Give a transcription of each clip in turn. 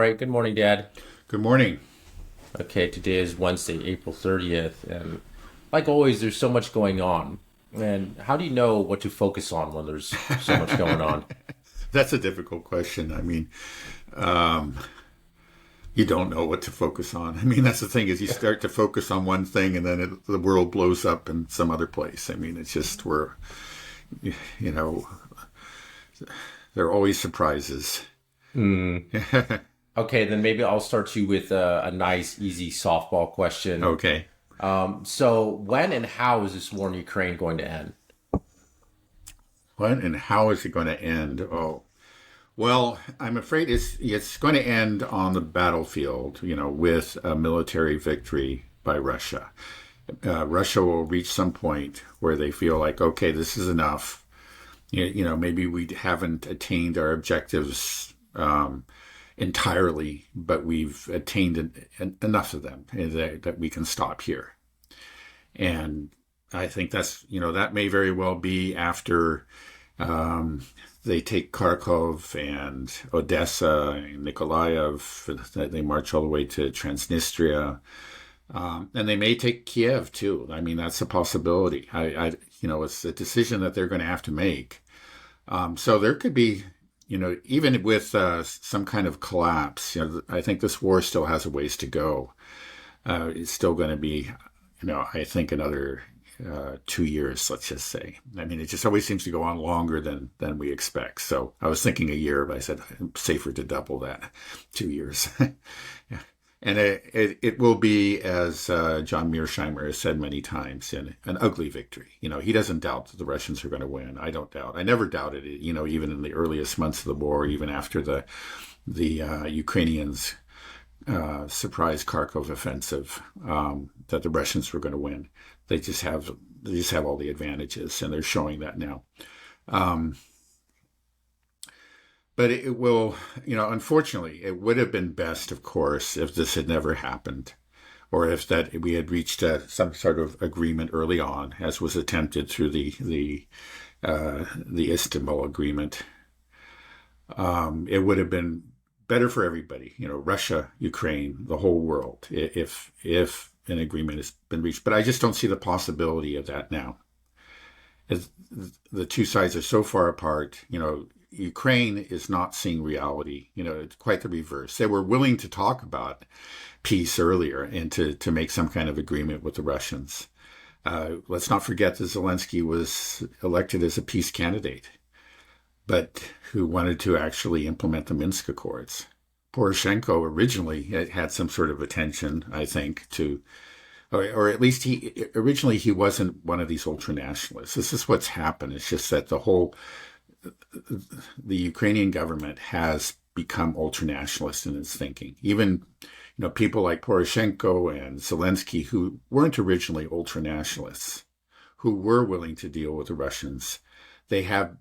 All right, good morning, Dad. Good morning. Okay, today is Wednesday, April 30th, and like always, there's so much going on. And how do you know what to focus on when there's so much going on? That's a difficult question. Um, you don't know what to focus on. That's the thing is you start to focus on one thing and then the world blows up in some other place. It's just you know, there are always surprises. Hmm. Okay, then maybe I'll start you with a nice, easy softball question. Okay. So when and how is this war in Ukraine going to end? When and how is it going to end? Oh, well, I'm afraid it's going to end on the battlefield, with a military victory by Russia. Russia will reach some point where they feel like, okay, this is enough. Maybe we haven't attained our objectives entirely, but we've attained enough of them that we can stop here. And I think that may very well be after they take Kharkov and Odessa and Nikolaev. They march all the way to Transnistria. And they may take Kiev too. That's a possibility. It's a decision that they're going to have to make. So there could be, even with some kind of collapse, I think this war still has a ways to go. It's still going to be, I think another 2 years, let's just say. It just always seems to go on longer than we expect. So I was thinking a year, but I said safer to double that, 2 years. Yeah. And it will be, as John Mearsheimer has said many times, an ugly victory. He doesn't doubt that the Russians are going to win. I don't doubt. I never doubted it. Even in the earliest months of the war, even after the Ukrainians surprise Kharkov offensive, that the Russians were going to win. They just have all the advantages, and they're showing that now. But it will, unfortunately, it would have been best, of course, if this had never happened, or if that we had reached some sort of agreement early on, as was attempted through the Istanbul Agreement. It would have been better for everybody, Russia, Ukraine, the whole world, if an agreement has been reached. But I just don't see the possibility of that now. As the two sides are so far apart, Ukraine is not seeing reality. It's quite the reverse. They were willing to talk about peace earlier and to make some kind of agreement with the Russians. Let's not forget that Zelensky was elected as a peace candidate, but who wanted to actually implement the Minsk Accords. Poroshenko originally had some sort of attention, I think, or at least originally he wasn't one of these ultra-nationalists. This is what's happened. It's just that the Ukrainian government has become ultra-nationalist in its thinking. Even, people like Poroshenko and Zelensky, who weren't originally ultra-nationalists, who were willing to deal with the Russians, they have,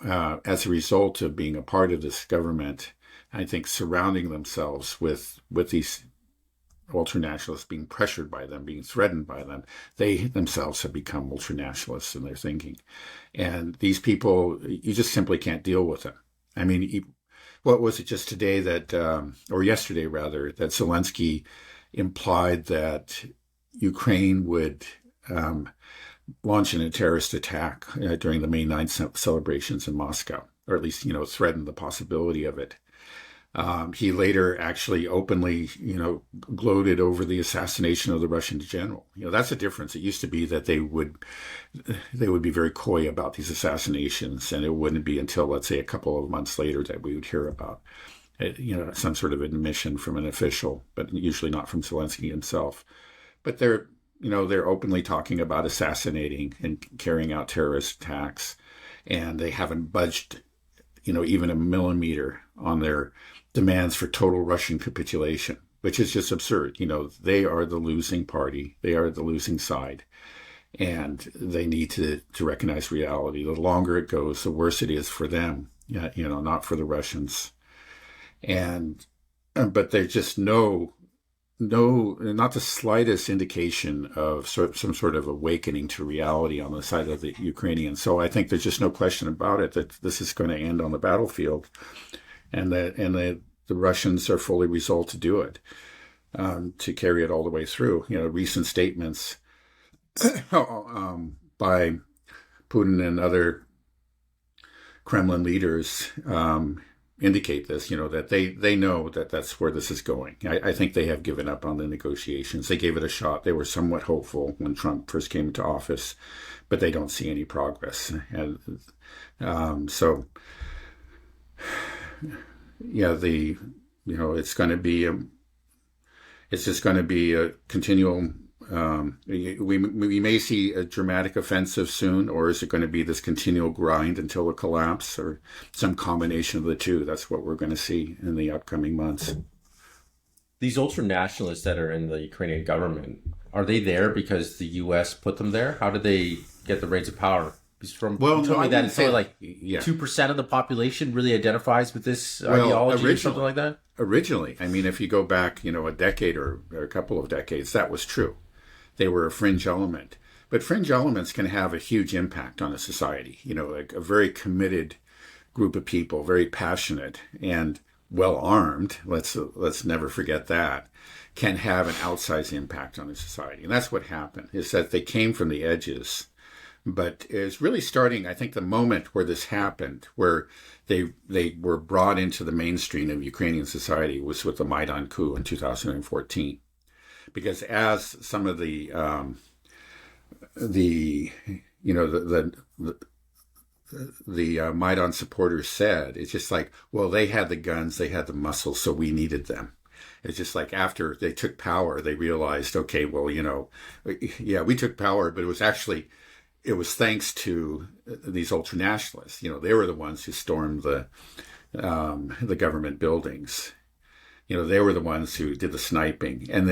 as a result of being a part of this government, I think surrounding themselves with these ultra-nationalists, being pressured by them, being threatened by them, they themselves have become ultra-nationalists in their thinking. And these people, you just simply can't deal with them. What was it just today or yesterday rather, that Zelensky implied that Ukraine would launch a terrorist attack during the May 9th celebrations in Moscow, or at least, threatened the possibility of it. He later actually openly, gloated over the assassination of the Russian general. That's a difference. It used to be that they would be very coy about these assassinations, and it wouldn't be until, let's say, a couple of months later that we would hear about some sort of admission from an official, but usually not from Zelensky himself. But they're openly talking about assassinating and carrying out terrorist attacks, and they haven't budged, even a millimeter on their demands for total Russian capitulation, which is just absurd. They are the losing party. They are the losing side. And they need to recognize reality. The longer it goes, the worse it is for them, not for the Russians. But there's just not the slightest indication of some sort of awakening to reality on the side of the Ukrainians. So I think there's just no question about it that this is going to end on the battlefield, and that the Russians are fully resolved to do it, to carry it all the way through. Recent statements by Putin and other Kremlin leaders indicate this, that they know that that's where this is going. I think they have given up on the negotiations. They gave it a shot. They were somewhat hopeful when Trump first came into office, but they don't see any progress. And so, yeah, it's going to be it's just going to be a continual. We may see a dramatic offensive soon, or is it going to be this continual grind until a collapse, or some combination of the two? That's what we're going to see in the upcoming months. These ultra-nationalists that are in the Ukrainian government, are they there because the U.S. put them there? How did they get the reins of power? You told me that it's only like 2% of the population really identifies with this ideology or something like that? Originally, I mean, if you go back, a decade or a couple of decades, that was true. They were a fringe element. But fringe elements can have a huge impact on a society. Like a very committed group of people, very passionate and well-armed, let's never forget that, can have an outsized impact on a society. And that's what happened, is that they came from the edges. But it's really starting, I think, the moment where this happened, where they were brought into the mainstream of Ukrainian society, was with the Maidan coup in 2014. Because as some of the Maidan supporters said, it's just like, well, they had the guns, they had the muscles, so we needed them. It's just like after they took power, they realized, okay, well, yeah, we took power, but it was thanks to these ultra-nationalists. They were the ones who stormed the government buildings. They were the ones who did the sniping. And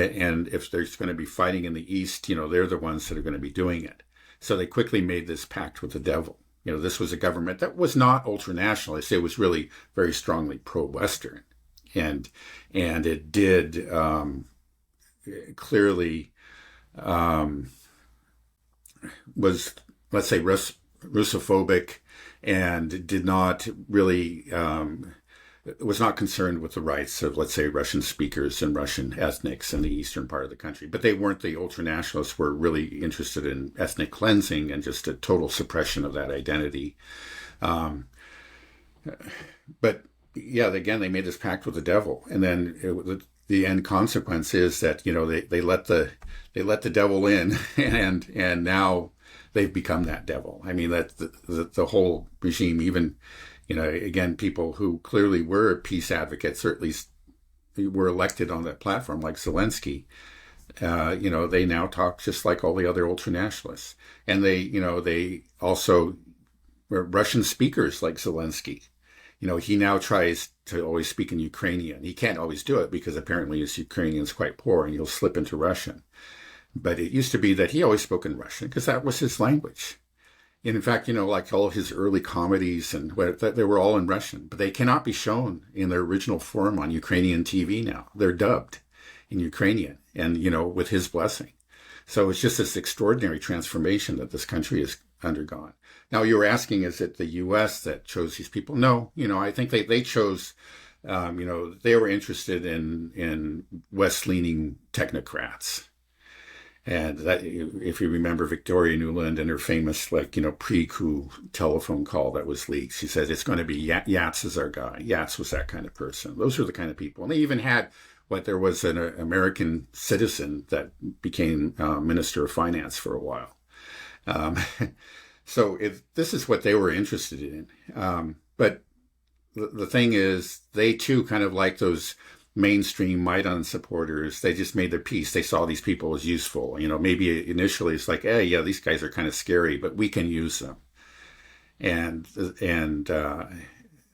if there's going to be fighting in the East, they're the ones that are going to be doing it. So they quickly made this pact with the devil. This was a government that was not ultra-nationalist. It was really very strongly pro-Western. And it did clearly was, let's say, Russophobic, and did not really was not concerned with the rights of, let's say, Russian speakers and Russian ethnics in the eastern part of the country. But they weren't, the ultra-nationalists were really interested in ethnic cleansing and just a total suppression of that identity. But yeah, again, they made this pact with the devil. And then the end consequence is that, they let the devil in, and now they've become that devil. I mean, that the whole regime, even, again, people who clearly were peace advocates, or at least were elected on that platform, like Zelensky, they now talk just like all the other ultra-nationalists. And they also, Russian speakers like Zelensky, he now tries to always speak in Ukrainian. He can't always do it because apparently his Ukrainian is quite poor and he'll slip into Russian. But it used to be that he always spoke in Russian because that was his language. And in fact, like all of his early comedies and they were all in Russian, but they cannot be shown in their original form on Ukrainian TV now. They're dubbed in Ukrainian and, with his blessing. So it's just this extraordinary transformation that this country has undergone. Now, you were asking, is it the U.S. that chose these people? No, I think they chose, they were interested in West-leaning technocrats. And that, if you remember Victoria Nuland and her famous, pre-coup telephone call that was leaked, she said, it's going to be Yats is our guy. Yats was that kind of person. Those were the kind of people. And they even had there was an American citizen that became Minister of Finance for a while. So this is what they were interested in. But the thing is, they too, kind of like those mainstream Maidan supporters, they just made their peace. They saw these people as useful. Maybe initially it's like, hey, yeah, these guys are kind of scary, but we can use them. And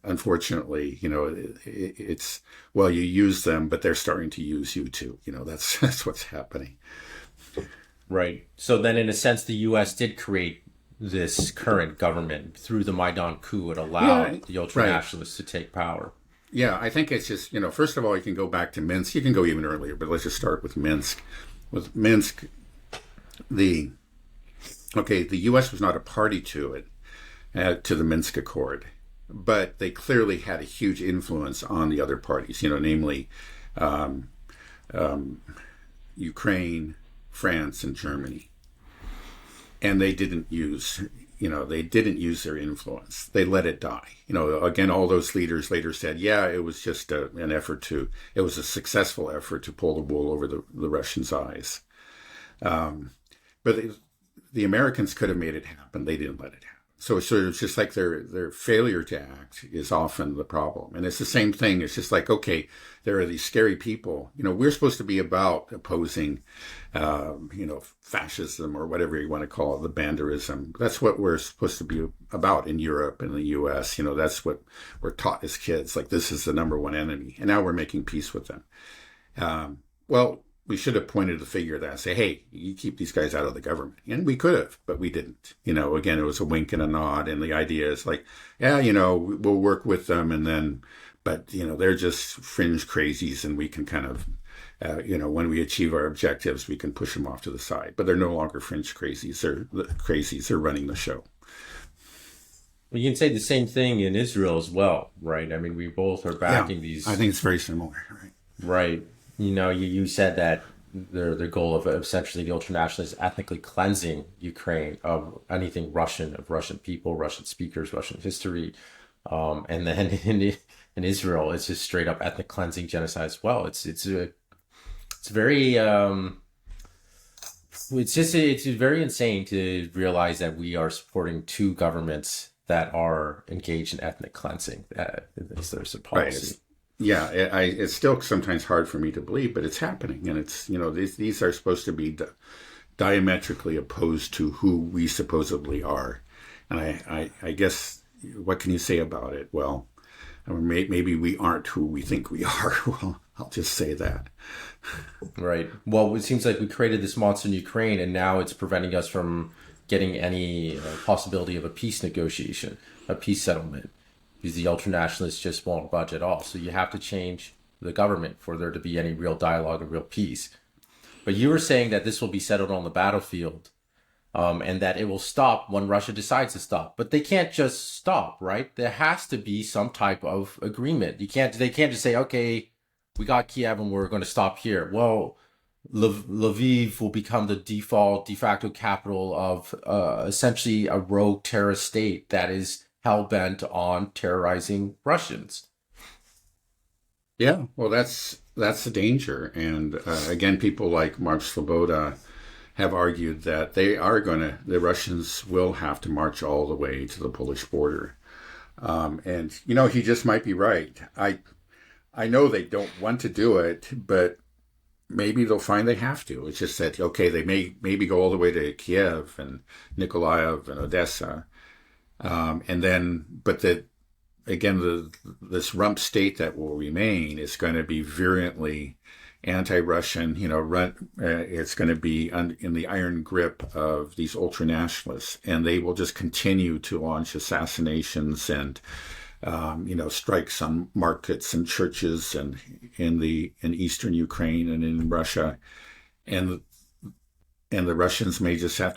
unfortunately, it's, well, you use them, but they're starting to use you too. That's what's happening. Right. So then, in a sense, the U.S. did create this current government through the Maidan coup. It allowed the ultra-nationalists to take power. Yeah, I think it's just, first of all, you can go back to Minsk. You can go even earlier, but let's just start with Minsk. With Minsk, the U.S. was not a party to it, to the Minsk Accord. but they clearly had a huge influence on the other parties, namely um, Ukraine, France, and Germany. And they didn't use their influence. They let it die. Again, all those leaders later said, yeah, it was just it was a successful effort to pull the wool over the Russians' eyes. But the Americans could have made it happen. They didn't let it happen. So it's sort of just like their failure to act is often the problem. And it's the same thing. It's just like, okay, there are these scary people. We're supposed to be about opposing, fascism or whatever you want to call it, the banderism. That's what we're supposed to be about in Europe and the U.S. That's what we're taught as kids. Like, this is the number one enemy. And now we're making peace with them. Well, we should have pointed the finger at that and say, hey, you keep these guys out of the government. And we could have, but we didn't. Again, it was a wink and a nod. And the idea is like, yeah, we'll work with them. And then, but, they're just fringe crazies. And we can kind of, when we achieve our objectives, we can push them off to the side. But they're no longer fringe crazies. They're running the show. Well, you can say the same thing in Israel as well, right? I mean, we both are backing these. I think it's very similar, right? Right. You said that their goal of essentially the ultranationalists ethnically cleansing Ukraine of anything Russian, of Russian people, Russian speakers, Russian history, and then in Israel, it's just straight up ethnic cleansing, genocide as well. It's very it's very insane to realize that we are supporting two governments that are engaged in ethnic cleansing. There's a policy. Right. Yeah, it's still sometimes hard for me to believe, but it's happening. And it's, these are supposed to be diametrically opposed to who we supposedly are. And I guess, what can you say about it? Well, maybe we aren't who we think we are. Well, I'll just say that. Right. Well, it seems like we created this monster in Ukraine, and now it's preventing us from getting any possibility of a peace negotiation, a peace settlement. Because the ultranationalists just won't budge at all. So you have to change the government for there to be any real dialogue and real peace. But you were saying that this will be settled on the battlefield, and that it will stop when Russia decides to stop. But they can't just stop, right? There has to be some type of agreement. They can't just say, okay, we got Kiev and we're going to stop here. Well, Lviv will become the de facto capital of essentially a rogue terrorist state that is hell-bent on terrorizing Russians. Yeah, well, that's the danger. And again, people like Mark Sloboda have argued that the Russians will have to march all the way to the Polish border. And, he just might be right. I know they don't want to do it, but maybe they'll find they have to. It's just that, okay, they may maybe go all the way to Kiev and Nikolaev and Odessa. And then, but this rump state that will remain is going to be virulently anti-Russian. It's going to be in the iron grip of these ultranationalists, and they will just continue to launch assassinations and strikes on markets and churches and in eastern Ukraine and in Russia, and the Russians may decide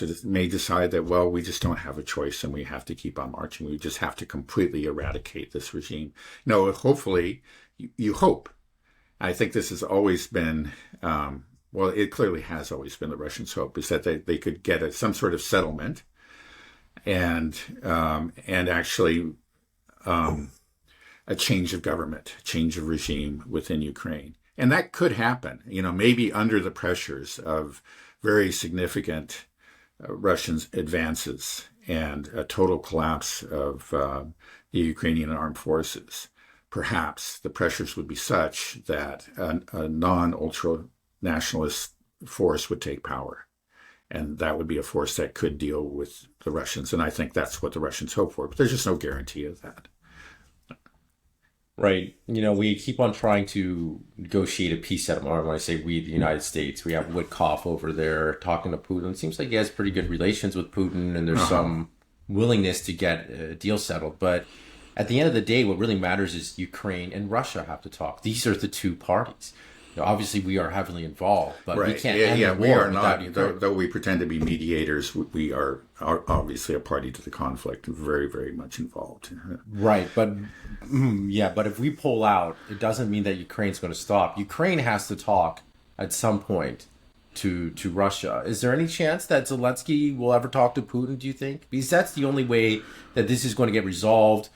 that, well, we just don't have a choice and we have to keep on marching. We just have to completely eradicate this regime. Hopefully, you hope. I think this has always been, it clearly has always been the Russians' hope, is that they could get some sort of settlement and actually a change of government, change of regime within Ukraine. And that could happen, maybe under the pressures of very significant Russian advances and a total collapse of the Ukrainian armed forces. Perhaps the pressures would be such that a non-ultra-nationalist force would take power. And that would be a force that could deal with the Russians. And I think that's what the Russians hope for. But there's just no guarantee of that. Right. We keep on trying to negotiate a peace settlement. When I say we, the United States, we have Witkoff over there talking to Putin. It seems like he has pretty good relations with Putin, and there's some willingness to get a deal settled. But at the end of the day, what really matters is Ukraine and Russia have to talk. These are the two parties. obviously we are heavily involved, but we Right. can't Yeah, end the we war are without not. Ukraine. Though we pretend to be mediators, we are obviously a party to the conflict, very, very much involved. Right, but but if we pull out, it doesn't mean that Ukraine's going to stop. Ukraine has to talk at some point to Russia. Is there any chance that Zelensky will ever talk to Putin, do you think? Because that's the only way that this is going to get resolved,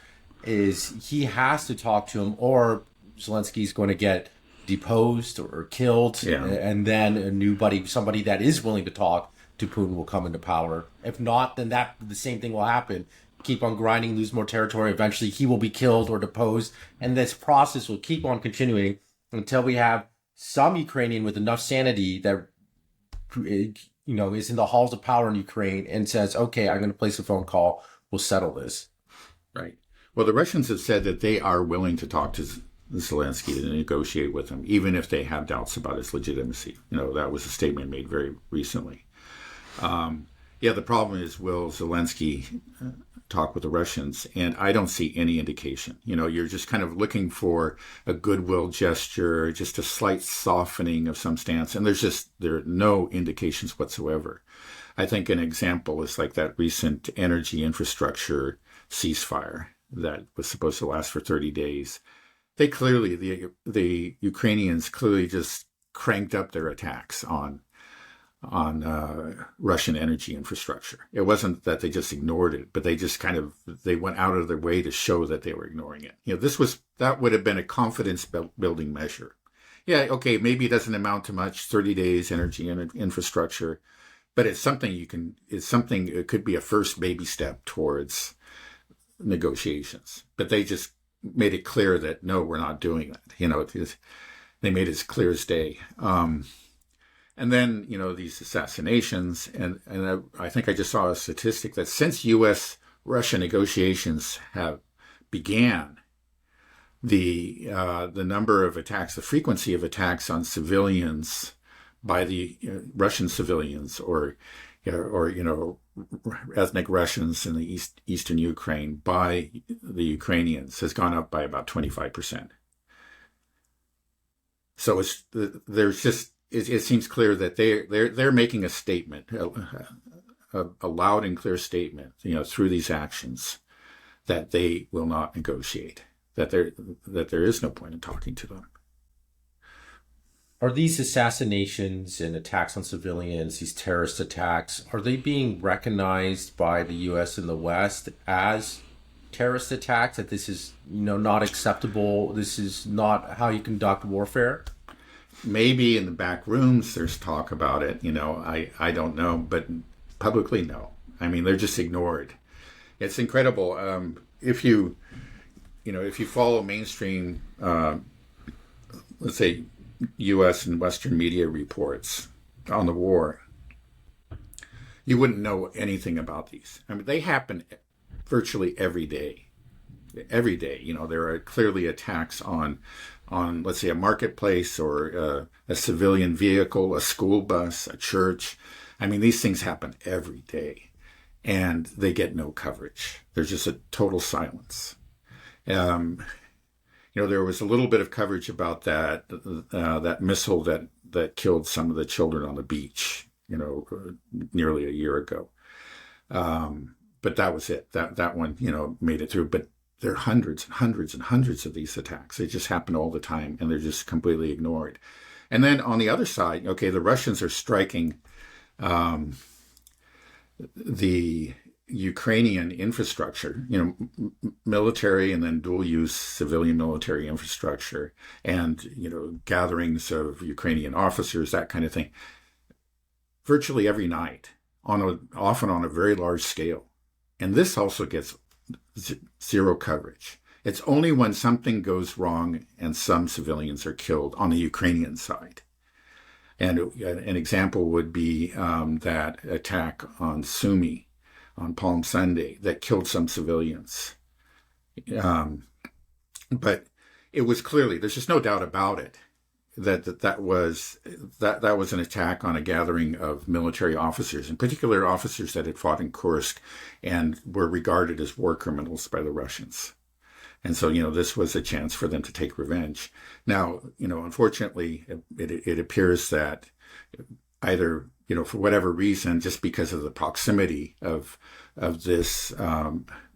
is he has to talk to him, or Zelensky's going to get deposed or killed, and then somebody that is willing to talk to Putin will come into power. If not, then the same thing will happen. Keep on grinding, lose more territory. Eventually, he will be killed or deposed, and this process will keep on continuing until we have some Ukrainian with enough sanity that is in the halls of power in Ukraine and says, "Okay, I'm going to place a phone call. We'll settle this." Right. Well, the Russians have said that they are willing to talk to Zelensky to negotiate with him, even if they have doubts about his legitimacy. That was a statement made very recently. The problem is, will Zelensky talk with the Russians? And I don't see any indication. You're just kind of looking for a goodwill gesture, just a slight softening of some stance. And there are no indications whatsoever. I think an example is like that recent energy infrastructure ceasefire that was supposed to last for 30 days. They clearly, the Ukrainians clearly just cranked up their attacks on Russian energy infrastructure. It wasn't that they just ignored it, but they went out of their way to show that they were ignoring it. That would have been a confidence building measure. Yeah, okay, maybe it doesn't amount to much, 30 days energy infrastructure, but it's something it could be a first baby step towards negotiations. But they just made it clear that no, we're not doing that. They made it as clear as day. And then, these assassinations, and I think I just saw a statistic that since U.S.-Russia negotiations have began, the number of attacks, the frequency of attacks on civilians by the Russian civilians or ethnic Russians in the eastern Ukraine by the Ukrainians has gone up by about 25%. So it seems clear that they're making a statement, a loud and clear statement, through these actions, that they will not negotiate, that there is no point in talking to them. Are these assassinations and attacks on civilians, these terrorist attacks, are they being recognized by the U.S. and the West as terrorist attacks? That this is, not acceptable? This is not how you conduct warfare? Maybe in the back rooms there's talk about it. I don't know, but publicly, no. I mean, they're just ignored. It's incredible. If you follow mainstream, let's say, U.S. and Western media reports on the war, you wouldn't know anything about these. I mean, they happen virtually every day. Every day, there are clearly attacks on, let's say, a marketplace or a civilian vehicle, a school bus, a church. I mean, these things happen every day, and they get no coverage. There's just a total silence. There was a little bit of coverage about that missile that killed some of the children on the beach, nearly a year ago. But that was it. That one, made it through. But there are hundreds and hundreds and hundreds of these attacks. They just happen all the time, and they're just completely ignored. And then on the other side, okay, the Russians are striking the Ukrainian infrastructure, military and then dual-use civilian military infrastructure, and gatherings of Ukrainian officers, that kind of thing, virtually every night, often on a very large scale. And this also gets zero coverage. It's only when something goes wrong and some civilians are killed on the Ukrainian side. And an example would be that attack on Sumy on Palm Sunday that killed some civilians. But it was clearly, there's just no doubt about it, that was an attack on a gathering of military officers, in particular officers that had fought in Kursk and were regarded as war criminals by the Russians. And so, this was a chance for them to take revenge. Now, unfortunately, it appears that either, for whatever reason, just because of the proximity of this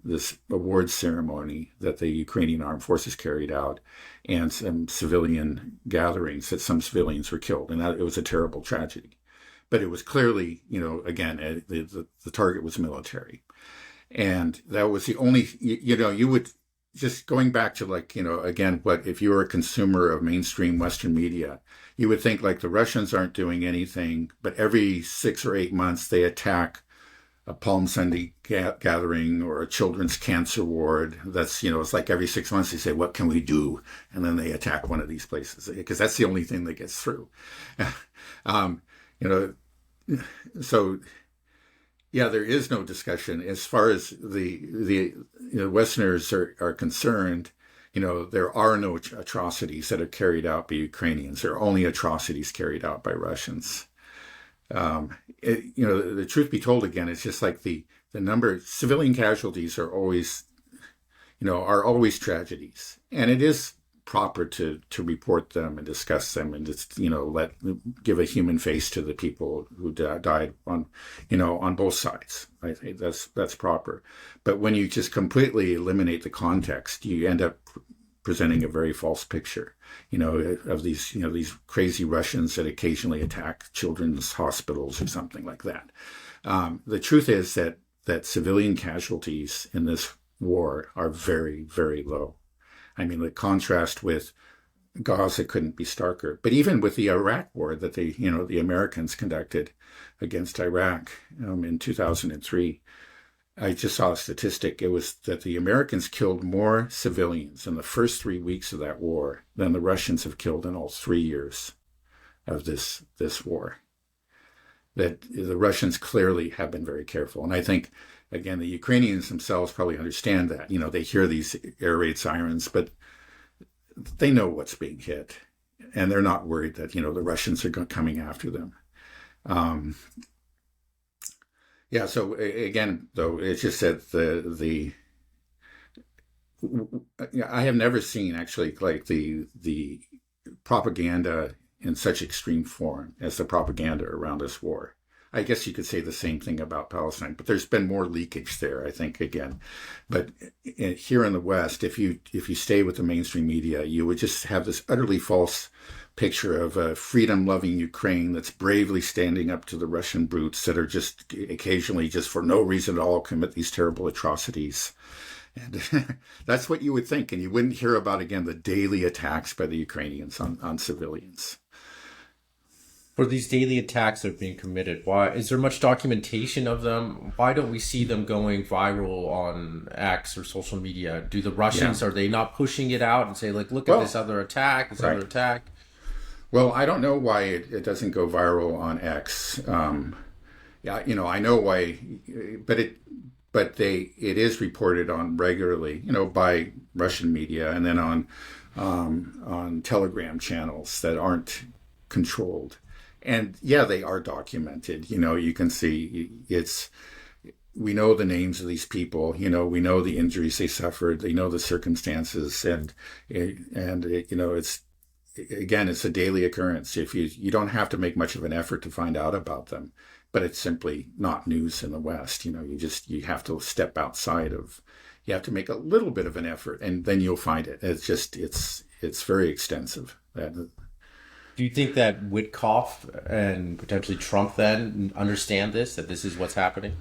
this award ceremony that the Ukrainian armed forces carried out, and some civilian gatherings, that some civilians were killed, and that it was a terrible tragedy. But it was clearly, again, the target was military, and that was the only, you would just going back to again, what if you were a consumer of mainstream Western media, you would think the Russians aren't doing anything, but every 6 or 8 months they attack a Palm Sunday gathering or a children's cancer ward. That's, it's like every 6 months they say, what can we do? And then they attack one of these places because that's the only thing that gets through. So yeah, there is no discussion as far as the Westerners are concerned. There are no atrocities that are carried out by Ukrainians. There are only atrocities carried out by Russians. The truth be told, again, it's just like the number of civilian casualties are always tragedies, and it is proper to report them and discuss them and just give a human face to the people who died on both sides. I think that's proper. But when you just completely eliminate the context, you end up presenting a very false picture, of these crazy Russians that occasionally attack children's hospitals or something like that. The truth is that civilian casualties in this war are very, very low. I mean, the contrast with Gaza couldn't be starker. But even with the Iraq war that the Americans conducted against Iraq in 2003, I just saw a statistic. It was that the Americans killed more civilians in the first 3 weeks of that war than the Russians have killed in all 3 years of this war. That the Russians clearly have been very careful. And I think, again, the Ukrainians themselves probably understand that. They hear these air raid sirens, but they know what's being hit. And they're not worried that, the Russians are coming after them. Yeah, so again, though, it's just that I have never seen actually the propaganda in such extreme form as the propaganda around this war. I guess you could say the same thing about Palestine, but there's been more leakage there, I think, again. But here in the West, if you stay with the mainstream media, you would just have this utterly false picture of a freedom-loving Ukraine that's bravely standing up to the Russian brutes that are just occasionally, just for no reason at all, commit these terrible atrocities. And that's what you would think. And you wouldn't hear about, again, the daily attacks by the Ukrainians on civilians. For these daily attacks that are being committed, why is there much documentation of them? Why don't we see them going viral on X or social media? Do the Russians, are they not pushing it out and say, look at this other attack, other attack? Well, I don't know why it doesn't go viral on X. I know why, but it is reported on regularly, by Russian media, and then on Telegram channels that aren't controlled. And yeah, they are documented. You can see we know the names of these people. We know the injuries they suffered. They know the circumstances, and it's, again, it's a daily occurrence. If you don't have to make much of an effort to find out about them, but it's simply not news in the West. You have to step outside of. You have to make a little bit of an effort, and then you'll find it. It's very extensive. Do you think that Witkoff and potentially Trump then understand that this is what's happening?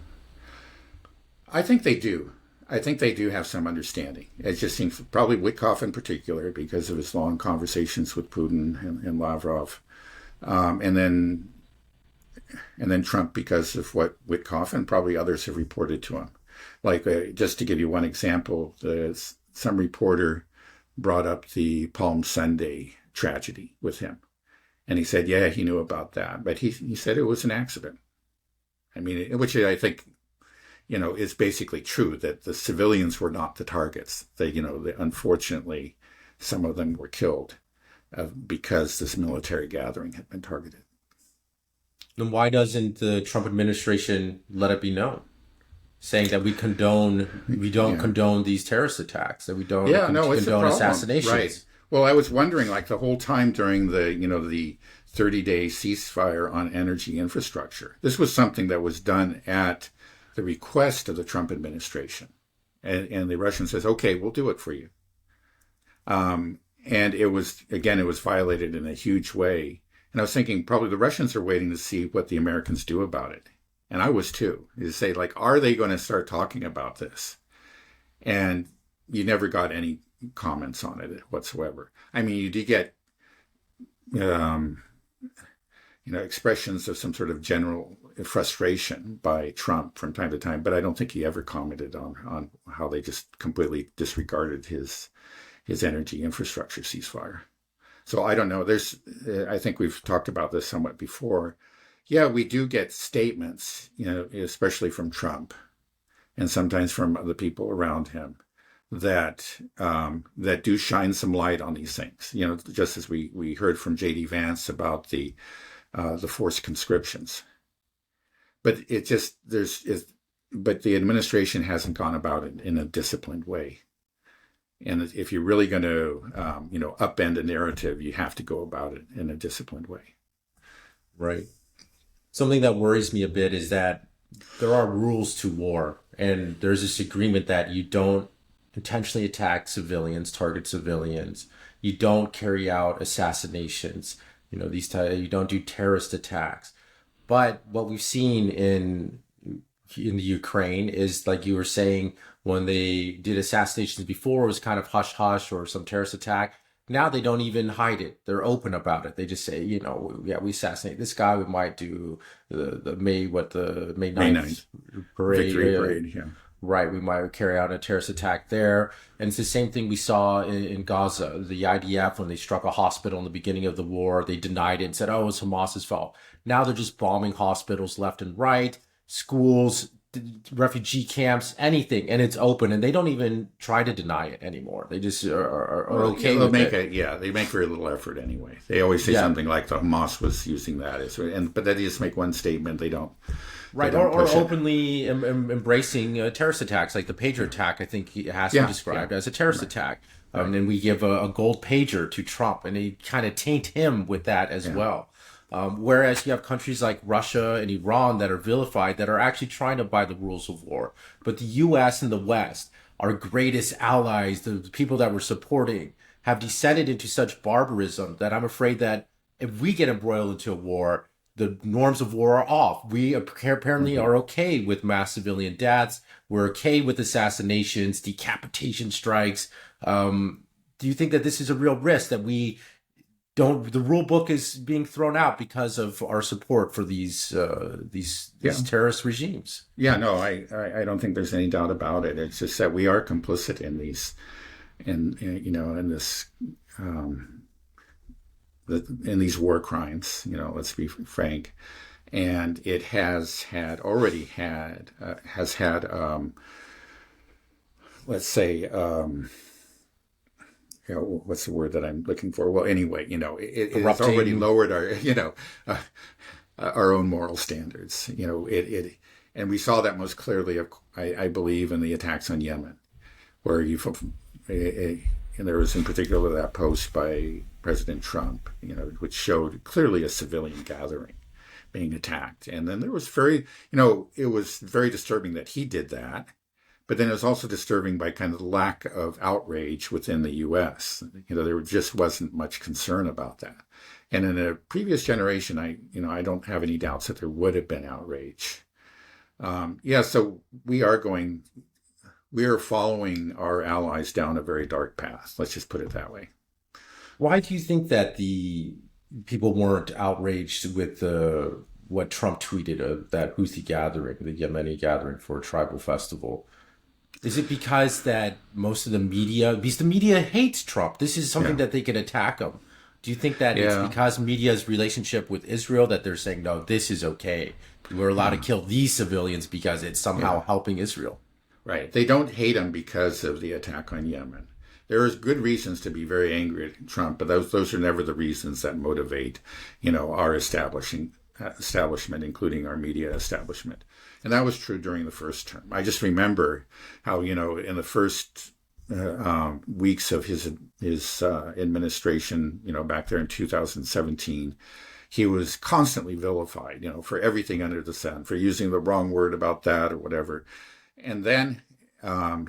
I think they do. I think they do have some understanding. It just seems, probably Witkoff in particular, because of his long conversations with Putin and Lavrov, and then Trump because of what Witkoff and probably others have reported to him. Just to give you one example, some reporter brought up the Palm Sunday tragedy with him. And he said, yeah, he knew about that. But he said it was an accident. I mean, which I think, is basically true, that the civilians were not the targets. Unfortunately, some of them were killed because this military gathering had been targeted. Then why doesn't the Trump administration let it be known? saying that we don't condone these terrorist attacks, that we don't condone assassinations. Right. Well, I was wondering, like the whole time during the 30-day ceasefire on energy infrastructure, this was something that was done at the request of the Trump administration. And the Russian says, okay, we'll do it for you. And it was violated in a huge way. And I was thinking probably the Russians are waiting to see what the Americans do about it. And I was too, to say, like, are they going to start talking about this? And you never got any comments on it whatsoever. I mean, you did get, expressions of some sort of general frustration by Trump from time to time, but I don't think he ever commented on how they just completely disregarded his energy infrastructure ceasefire. So I don't know. I think we've talked about this somewhat before. Yeah, we do get statements, especially from Trump and sometimes from the people around him that do shine some light on these things. Just as we heard from J.D. Vance about the forced conscriptions. But but the administration hasn't gone about it in a disciplined way. And if you're really going to, upend a narrative, you have to go about it in a disciplined way. Right. Something that worries me a bit is that there are rules to war, and there's this agreement that you don't intentionally attack civilians, target civilians. You don't carry out assassinations. You don't do terrorist attacks. But what we've seen in the Ukraine is, like you were saying, when they did assassinations before, it was kind of hush hush or some terrorist attack. Now they don't even hide it. They're open about it. They just say, we assassinate this guy. We might do the May 9th parade. Victory parade, yeah. Right. We might carry out a terrorist attack there. And it's the same thing we saw in Gaza. The IDF, when they struck a hospital in the beginning of the war, they denied it and said, oh, it was Hamas's fault. Now they're just bombing hospitals left and right, schools, refugee camps, anything, and it's open, and they don't even try to deny it anymore. They just are okay with it. They make very little effort anyway. They always say something like the Hamas was using that but they just make one statement. They don't. Right, or openly embracing terrorist attacks, like the pager attack. I think it has to be described as a terrorist attack. And we give a gold pager to Trump, and they kind of taint him with that as well. Whereas you have countries like Russia and Iran that are vilified, that are actually trying to abide the rules of war. But the U.S. and the West, our greatest allies, the people that we're supporting, have descended into such barbarism that I'm afraid that if we get embroiled into a war, the norms of war are off. We apparently are okay with mass civilian deaths. We're okay with assassinations, decapitation strikes. Do you think that this is a real risk, that the rule book is being thrown out because of our support for these terrorist regimes? Yeah, no, I don't think there's any doubt about it. It's just that we are complicit in these, in these war crimes. Let's be frank, and it has had let's say. What's the word that I'm looking for? Well, anyway, it has already lowered our own moral standards. And we saw that most clearly, I believe, in the attacks on Yemen, where and there was in particular that post by President Trump, which showed clearly a civilian gathering being attacked. And then there was it was very disturbing that he did that. But then it was also disturbing by kind of the lack of outrage within the U.S. There just wasn't much concern about that. And in a previous generation, I don't have any doubts that there would have been outrage. So we are following our allies down a very dark path. Let's just put it that way. Why do you think that the people weren't outraged with what Trump tweeted, that Houthi gathering, the Yemeni gathering for a tribal festival? Is it because that most of the media, because the media hates Trump, this is something that they can attack him? Do you think that it's because media's relationship with Israel that they're saying, no, this is okay, we're allowed to kill these civilians because it's somehow helping Israel? Right. They don't hate him because of the attack on Yemen. There is good reasons to be very angry at Trump, but those are never the reasons that motivate, our establishing establishment, including our media establishment. And that was true during the first term. I just remember how, in the first weeks of his administration, back there in 2017, he was constantly vilified, for everything under the sun, for using the wrong word about that or whatever. And then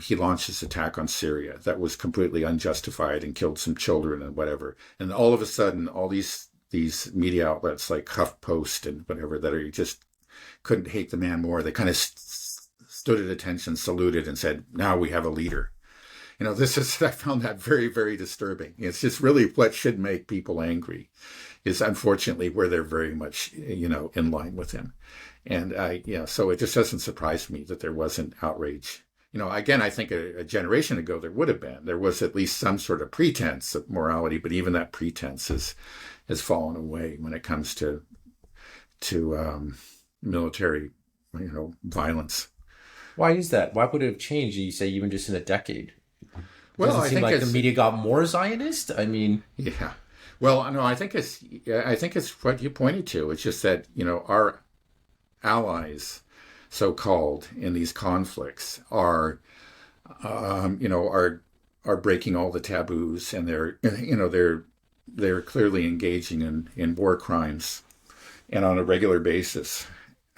he launched his attack on Syria that was completely unjustified and killed some children and whatever. And all of a sudden, all these media outlets like HuffPost and whatever that are just couldn't hate the man more. They kind of stood at attention, saluted, and said, "Now we have a leader." I found that very, very disturbing. It's just really what should make people angry is unfortunately where they're very much, in line with him. And so it just doesn't surprise me that there wasn't outrage. Again, I think a generation ago there would have been. There was at least some sort of pretense of morality, but even that pretense has fallen away when it comes to military, violence. Why is that? Why would it have changed? You say even just in a decade. Well, does it seem like the media got more Zionist? I mean, yeah. Well, no, I think it's what you pointed to. It's just that our allies, so-called, in these conflicts are breaking all the taboos, and they're clearly engaging in war crimes, and on a regular basis.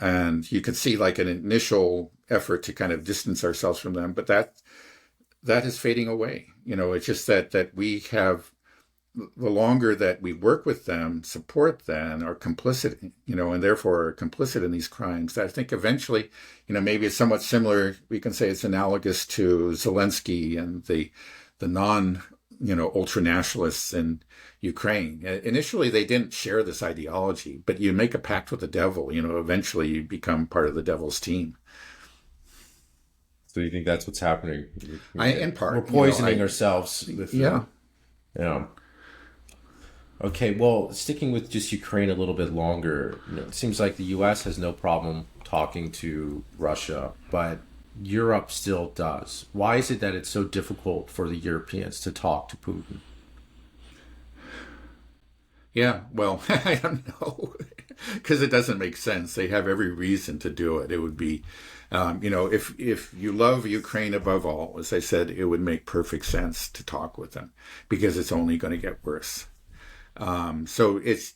And you could see like an initial effort to kind of distance ourselves from them, but that is fading away. It's just that we have, the longer that we work with them, support them, are complicit, and therefore are complicit in these crimes, I think eventually, maybe it's somewhat similar. We can say it's analogous to Zelensky and the ultra-nationalists in Ukraine. Initially, they didn't share this ideology, but you make a pact with the devil, eventually you become part of the devil's team. So you think that's what's happening? In part. We're poisoning ourselves. Yeah. Yeah. Okay, well, sticking with just Ukraine a little bit longer, it seems like the U.S. has no problem talking to Russia, but Europe still does. Why is it that it's so difficult for the Europeans to talk to Putin? Yeah, well, I don't know, because it doesn't make sense. They have every reason to do it. It would be, if you love Ukraine above all, as I said, it would make perfect sense to talk with them, because it's only going to get worse. So it's,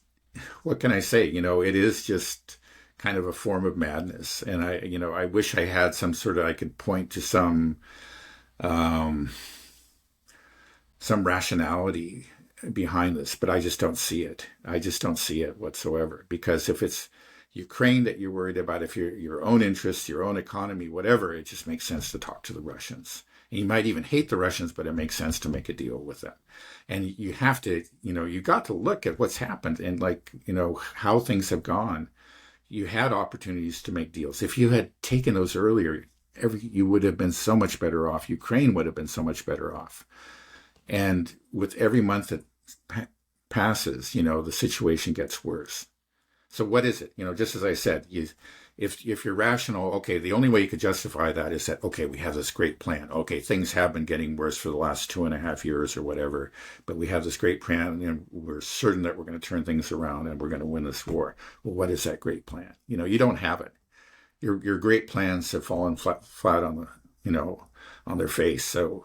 what can I say? It is just kind of a form of madness. And I wish I had some sort of, I could point to some rationality behind this, but I just don't see it. I just don't see it whatsoever. Because if it's Ukraine that you're worried about, if your own interests, your own economy, whatever, it just makes sense to talk to the Russians. And you might even hate the Russians, but it makes sense to make a deal with them. And you have to, you got to look at what's happened and how things have gone. You had opportunities to make deals. If you had taken those earlier, you would have been so much better off. Ukraine would have been so much better off. And with every month that passes, the situation gets worse. So what is it? Just as I said, if you're rational, okay, the only way you could justify that is that, okay, we have this great plan. Okay, things have been getting worse for the last 2.5 years or whatever, but we have this great plan and we're certain that we're going to turn things around and we're going to win this war. Well, what is that great plan? You don't have it. Your great plans have fallen flat on the, on their face. So,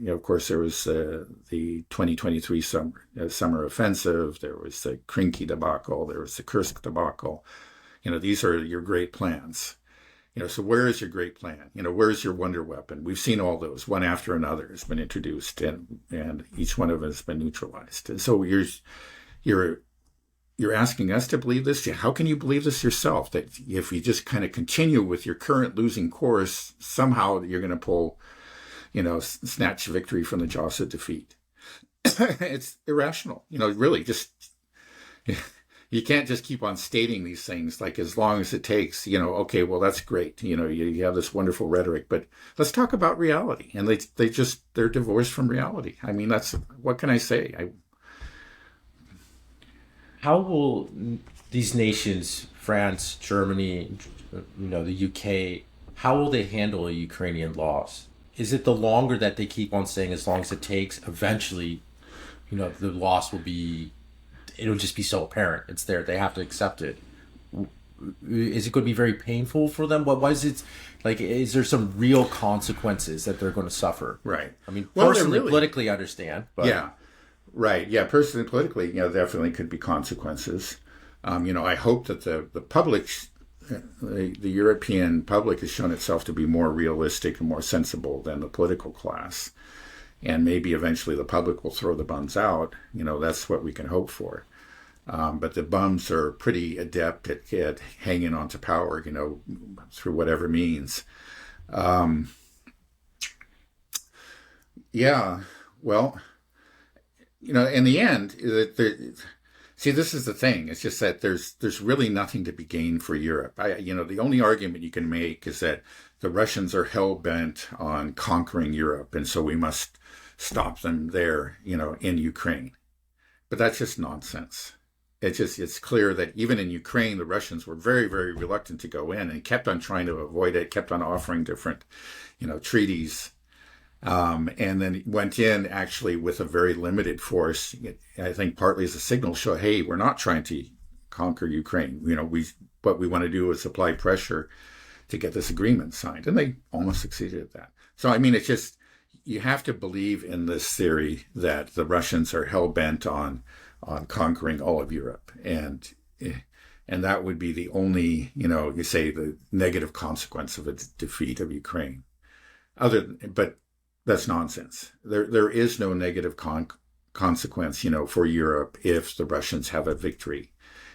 of course, there was the 2023 summer offensive. There was the Krinky debacle. There was the Kursk debacle. These are your great plans. So where is your great plan? Where's your wonder weapon? We've seen all those. One after another has been introduced, and each one of them has been neutralized. And so you're asking us to believe this? How can you believe this yourself? That if you just kind of continue with your current losing course, somehow you're going to pull, snatch victory from the jaws of defeat. It's irrational. Really, just you can't just keep on stating these things like as long as it takes. Okay, well that's great. You have this wonderful rhetoric, but let's talk about reality. And they're divorced from reality. I mean, that's, what can I say? How will these nations, France, Germany, the UK, how will they handle a Ukrainian loss? Is it the longer that they keep on saying as long as it takes, eventually, the loss will be, it'll just be so apparent. It's there. They have to accept it. is it going to be very painful for them? Why is it like? Is there some real consequences that they're going to suffer? Right. I mean, personally, politically, I understand. But... Yeah. Right. Yeah. Personally, politically, definitely could be consequences. I hope that the public, the European public, has shown itself to be more realistic and more sensible than the political class, and maybe eventually the public will throw the bums out. That's what we can hope for. But the bums are pretty adept at hanging on to power, through whatever means. Yeah. Well, in the end, see, this is the thing. It's just that there's really nothing to be gained for Europe. The only argument you can make is that the Russians are hell-bent on conquering Europe, and so we must stop them there, in Ukraine. But that's just nonsense. It's clear that even in Ukraine, the Russians were very, very reluctant to go in and kept on trying to avoid it, kept on offering different, treaties. And then went in actually with a very limited force. I think partly as a signal show, hey, we're not trying to conquer Ukraine. What we want to do is apply pressure to get this agreement signed. And they almost succeeded at that. So, it's just, you have to believe in this theory that the Russians are hell-bent on conquering all of Europe. And that would be the only, you say the negative consequence of a defeat of Ukraine. But that's nonsense. There is no negative consequence, for Europe if the Russians have a victory.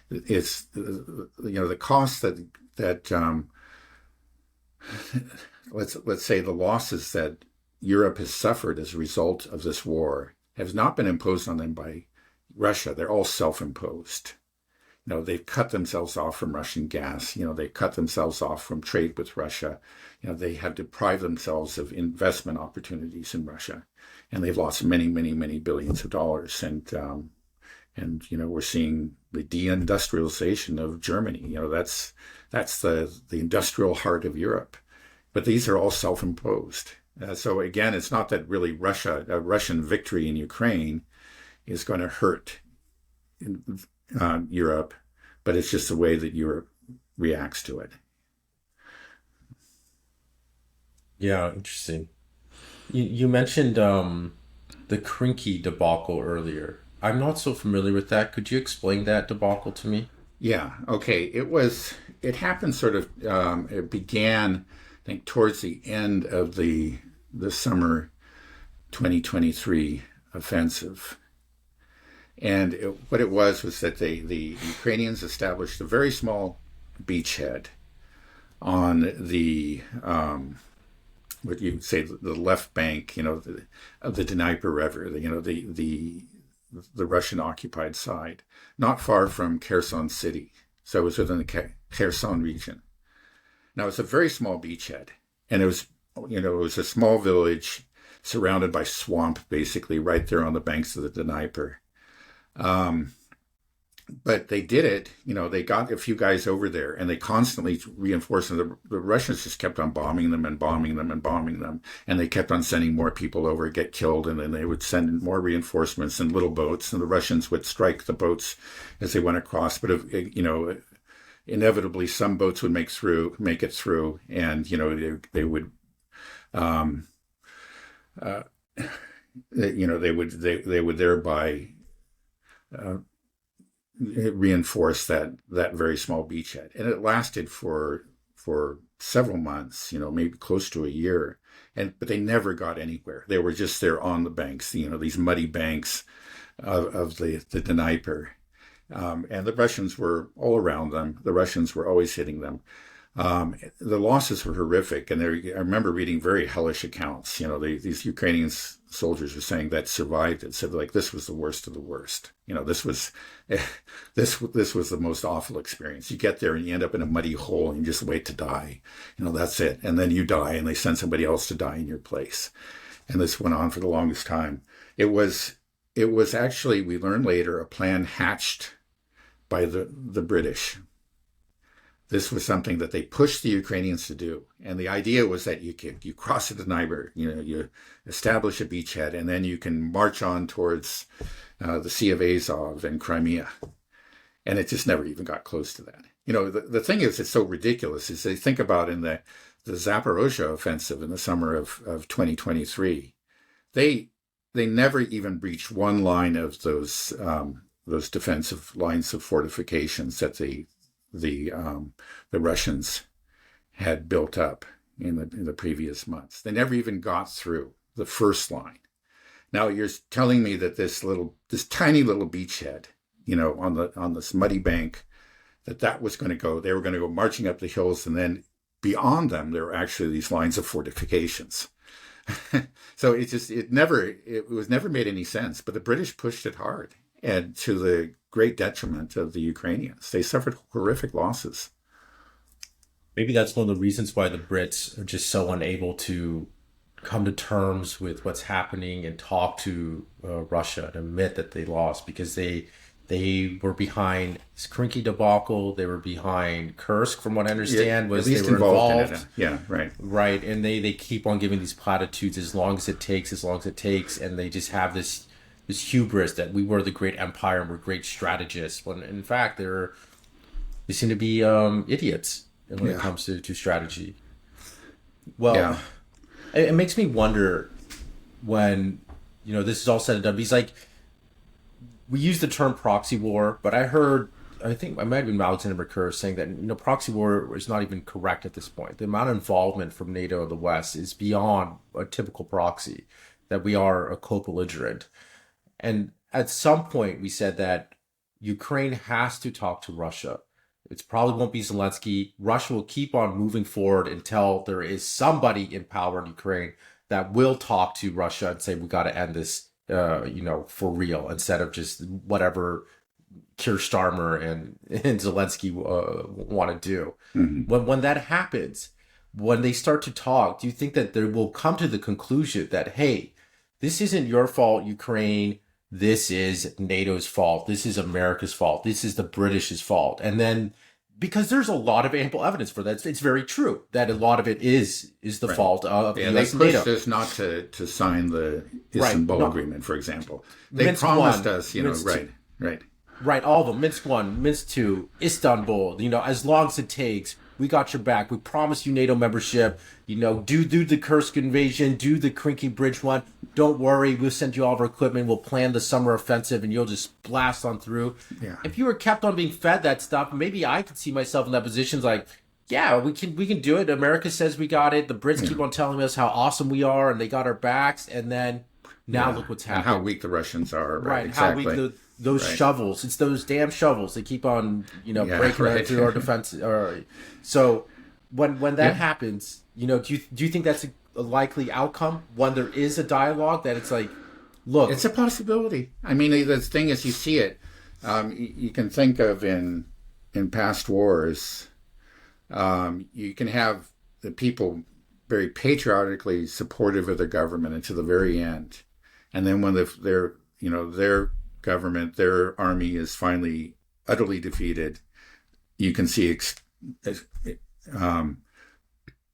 It's, the cost that let's say the losses that Europe has suffered as a result of this war has not been imposed on them by Russia. They're all self-imposed. They've cut themselves off from Russian gas. They've cut themselves off from trade with Russia. They have deprived themselves of investment opportunities in Russia, and they've lost many, many, many billions of dollars. And we're seeing the deindustrialization of Germany. That's the industrial heart of Europe. But these are all self-imposed. So again, it's not that really a Russian victory in Ukraine is going to hurt Europe, but it's just the way that Europe reacts to it. Yeah, interesting. You mentioned the Krinky debacle earlier. I'm not so familiar with that. Could you explain that debacle to me? Yeah, okay. It happened sort of, it began, I think, towards the end of the summer 2023 offensive. And what it was that the Ukrainians established a very small beachhead on the, what you would say, the left bank, of the Dnieper River, the Russian occupied side, not far from Kherson City. So it was within the Kherson region. Now it's a very small beachhead, and it was a small village surrounded by swamp, basically right there on the banks of the Dnieper. But they did it, they got a few guys over there, and they constantly reinforced them. The Russians just kept on bombing them and bombing them and bombing them. And they kept on sending more people over, get killed. And then they would send more reinforcements in little boats, and the Russians would strike the boats as they went across. But, inevitably some boats would make it through. And, they would, they would thereby, reinforce that very small beachhead, and it lasted for several months, maybe close to a year, but they never got anywhere. They were just there on the banks, these muddy banks of the Dnieper, and the Russians were all around them. The Russians were always hitting them. The losses were horrific, and I remember reading very hellish accounts. These Ukrainian soldiers were saying that survived it said this was the worst of the worst. This was the most awful experience. You get there and you end up in a muddy hole and you just wait to die. That's it. And then you die, and they send somebody else to die in your place. And this went on for the longest time. It was actually, we learned later, a plan hatched by the British. This was something that they pushed the Ukrainians to do. And the idea was that you cross the Dnieper, you establish a beachhead, and then you can march on towards the Sea of Azov and Crimea. And it just never even got close to that. the thing is, it's so ridiculous. Is they think about in the Zaporozhye offensive in the summer of 2023, they never even breached one line of those defensive lines of fortifications that the Russians had built up in the previous months. They never even got through the first line. Now you're telling me that this tiny little beachhead, on this muddy bank, that was going to go. They were going to go marching up the hills, and then beyond them there were actually these lines of fortifications. So it was never made any sense. But the British pushed it hard, and to the great detriment of the Ukrainians. They suffered horrific losses. Maybe that's one of the reasons why the Brits are just so unable to come to terms with what's happening and talk to Russia and admit that they lost, because they were behind Krinky debacle. They were behind Kursk, from what I understand, was they were involved. In it. Yeah, right. Right, and they keep on giving these platitudes, as long as it takes, and they just have this hubris that we were the great empire and we're great strategists, when in fact they seem to be idiots when it comes to strategy. Well, it makes me wonder when, this is all said and done. He's like, we use the term proxy war, but I think I might have been Alexander McCurr saying that, proxy war is not even correct at this point. The amount of involvement from NATO and the West is beyond a typical proxy, that we are a co-belligerent. And at some point we said that Ukraine has to talk to Russia. It probably won't be Zelensky. Russia will keep on moving forward until there is somebody in power in Ukraine that will talk to Russia and say, we got to end this, for real, instead of just whatever Keir Starmer and Zelensky want to do. Mm-hmm. When that happens, when they start to talk, do you think that they will come to the conclusion that, hey, this isn't your fault, Ukraine. This is NATO's fault. This is America's fault. This is the British's fault. And then, because there's a lot of ample evidence for that, it's very true that a lot of it is the fault of the US and NATO. They pushed us not to sign the Istanbul Agreement, for example. They promised us, Right, all of them. Minsk 1, Minsk 2, Istanbul, as long as it takes, we got your back. We promised you NATO membership. Do the Kursk invasion, do the Krinky Bridge one. Don't worry, we'll send you all of our equipment. We'll plan the summer offensive, and you'll just blast on through. Yeah. If you were kept on being fed that stuff, maybe I could see myself in that position. Like, yeah, we can do it. America says we got it. The Brits keep on telling us how awesome we are, and they got our backs. And then now look what's happening. And how weak the Russians are. Right. Exactly. How weak those shovels. It's those damn shovels. They keep on, breaking through our defense. So when that happens, do you think that's a likely outcome when there is a dialogue, that it's like, look, it's a possibility. I mean, the thing is, you see it. You can think of in past wars. You can have the people very patriotically supportive of their government until the very end, and then when their government, their army is finally utterly defeated, you can see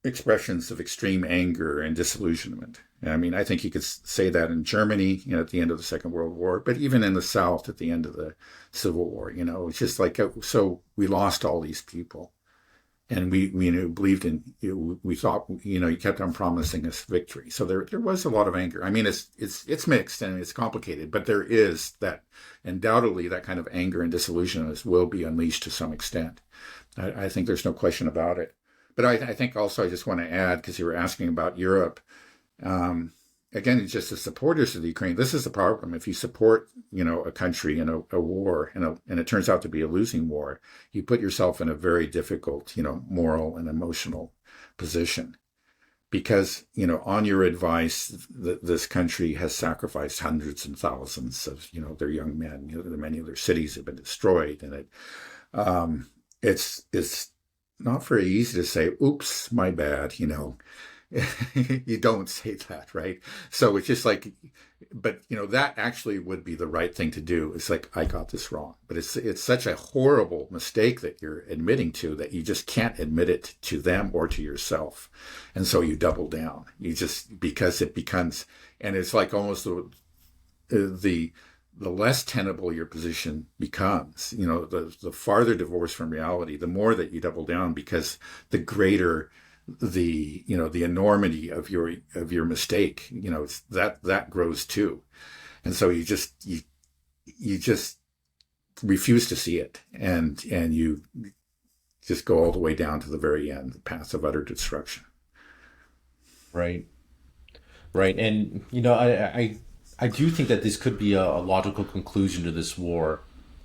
expressions of extreme anger and disillusionment. I mean, I think you could say that in Germany, at the end of the Second World War, but even in the South at the end of the Civil War, it's just like, so we lost all these people. And we believed in you. We thought, you kept on promising us victory. So there was a lot of anger. I mean, it's mixed and it's complicated, but there is that, undoubtedly, that kind of anger and disillusionment will be unleashed to some extent. I think there's no question about it. But I think also, I just want to add, because you were asking about Europe, again, it's just the supporters of the Ukraine. This is the problem. If you support, a country in a war, and it turns out to be a losing war, you put yourself in a very difficult, moral and emotional position. Because, on your advice, this country has sacrificed hundreds and thousands of, their young men. Many of their cities have been destroyed. And it's not very easy to say, oops, my bad, You don't say that, right? So it's just like, but that actually would be the right thing to do. It's like, I got this wrong, but it's such a horrible mistake that you're admitting to, that you just can't admit it to them or to yourself, and so you double down. Because it becomes, and it's like almost the the less tenable your position becomes. The farther divorced from reality, the more that you double down, because the greater the enormity of your mistake, it's that grows too. And so you just refuse to see it, and you just go all the way down to the very end, the path of utter destruction. Right. And I do think that this could be a logical conclusion to this war,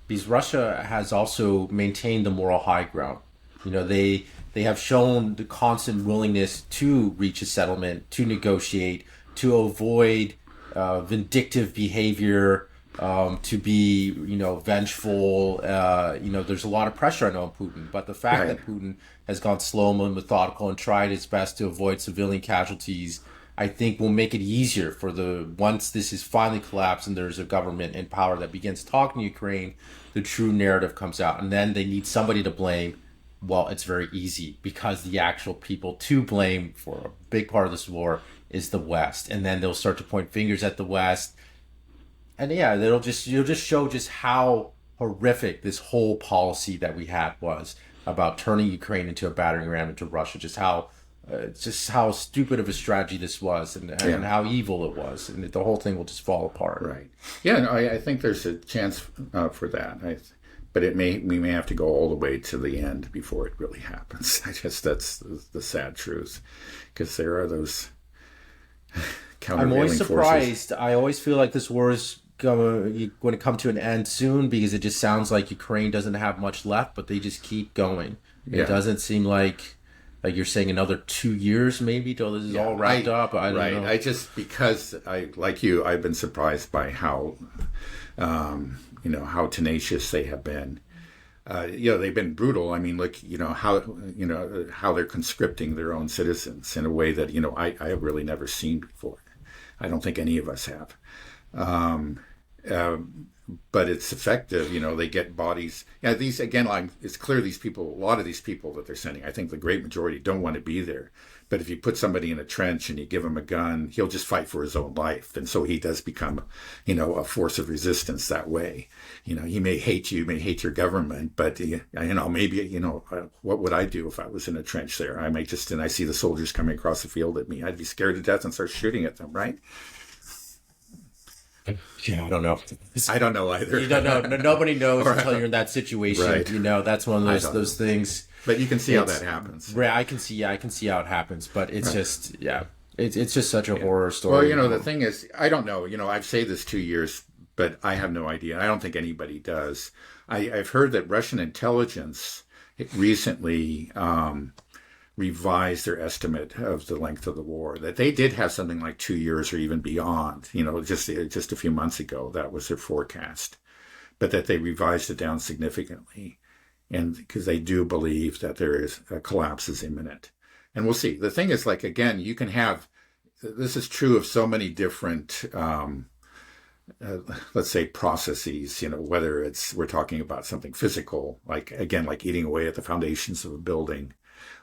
because Russia has also maintained the moral high ground. They have shown the constant willingness to reach a settlement, to negotiate, to avoid vindictive behavior, to be, vengeful. There's a lot of pressure on Putin, but the fact that Putin has gone slow and methodical and tried his best to avoid civilian casualties, I think will make it easier for once this is finally collapsed and there's a government in power that begins talking to Ukraine, the true narrative comes out, and then they need somebody to blame. Well, it's very easy, because the actual people to blame for a big part of this war is the West, and then they'll start to point fingers at the West, and you'll just show just how horrific this whole policy that we had was about turning Ukraine into a battering ram into Russia, just how stupid of a strategy this was, and how evil it was, and the whole thing will just fall apart. Right. Yeah. No, I think there's a chance for that. But we may have to go all the way to the end before it really happens. That's the sad truth, because there are those countervailing I'm always surprised. Forces. I always feel like this war is going to come to an end soon, because it just sounds like Ukraine doesn't have much left, but they just keep going. It doesn't seem like you're saying another 2 years maybe till this is all wrapped up. I don't know. I just, because like you, I've been surprised by how how tenacious they have been. They've been brutal. I mean, look, how they're conscripting their own citizens in a way that, I have really never seen before. I don't think any of us have. But it's effective. They get bodies. These, again, it's clear a lot of these people that they're sending, I think the great majority don't want to be there. But if you put somebody in a trench and you give him a gun, he'll just fight for his own life. And so he does become, a force of resistance that way. He may hate you, may hate your government, but, maybe, what would I do if I was in a trench there? I might and I see the soldiers coming across the field at me. I'd be scared to death and start shooting at them, right? Yeah, I don't know. I don't know either. You don't know. Nobody knows until you're in that situation. Right. That's one of those things. But you can see how that happens. Right, I can see how it happens. But it's just, it's just such a horror story. Well, the thing is, I don't know. I've said this 2 years, but I have no idea. I don't think anybody does. I've heard that Russian intelligence recently revised their estimate of the length of the war, that they did have something like 2 years or even beyond, just a few months ago, that was their forecast, but that they revised it down significantly, and because they do believe that there is a collapse is imminent. And we'll see. The thing is, again, you can have, this is true of so many different, let's say, processes, whether we're talking about something physical, like eating away at the foundations of a building,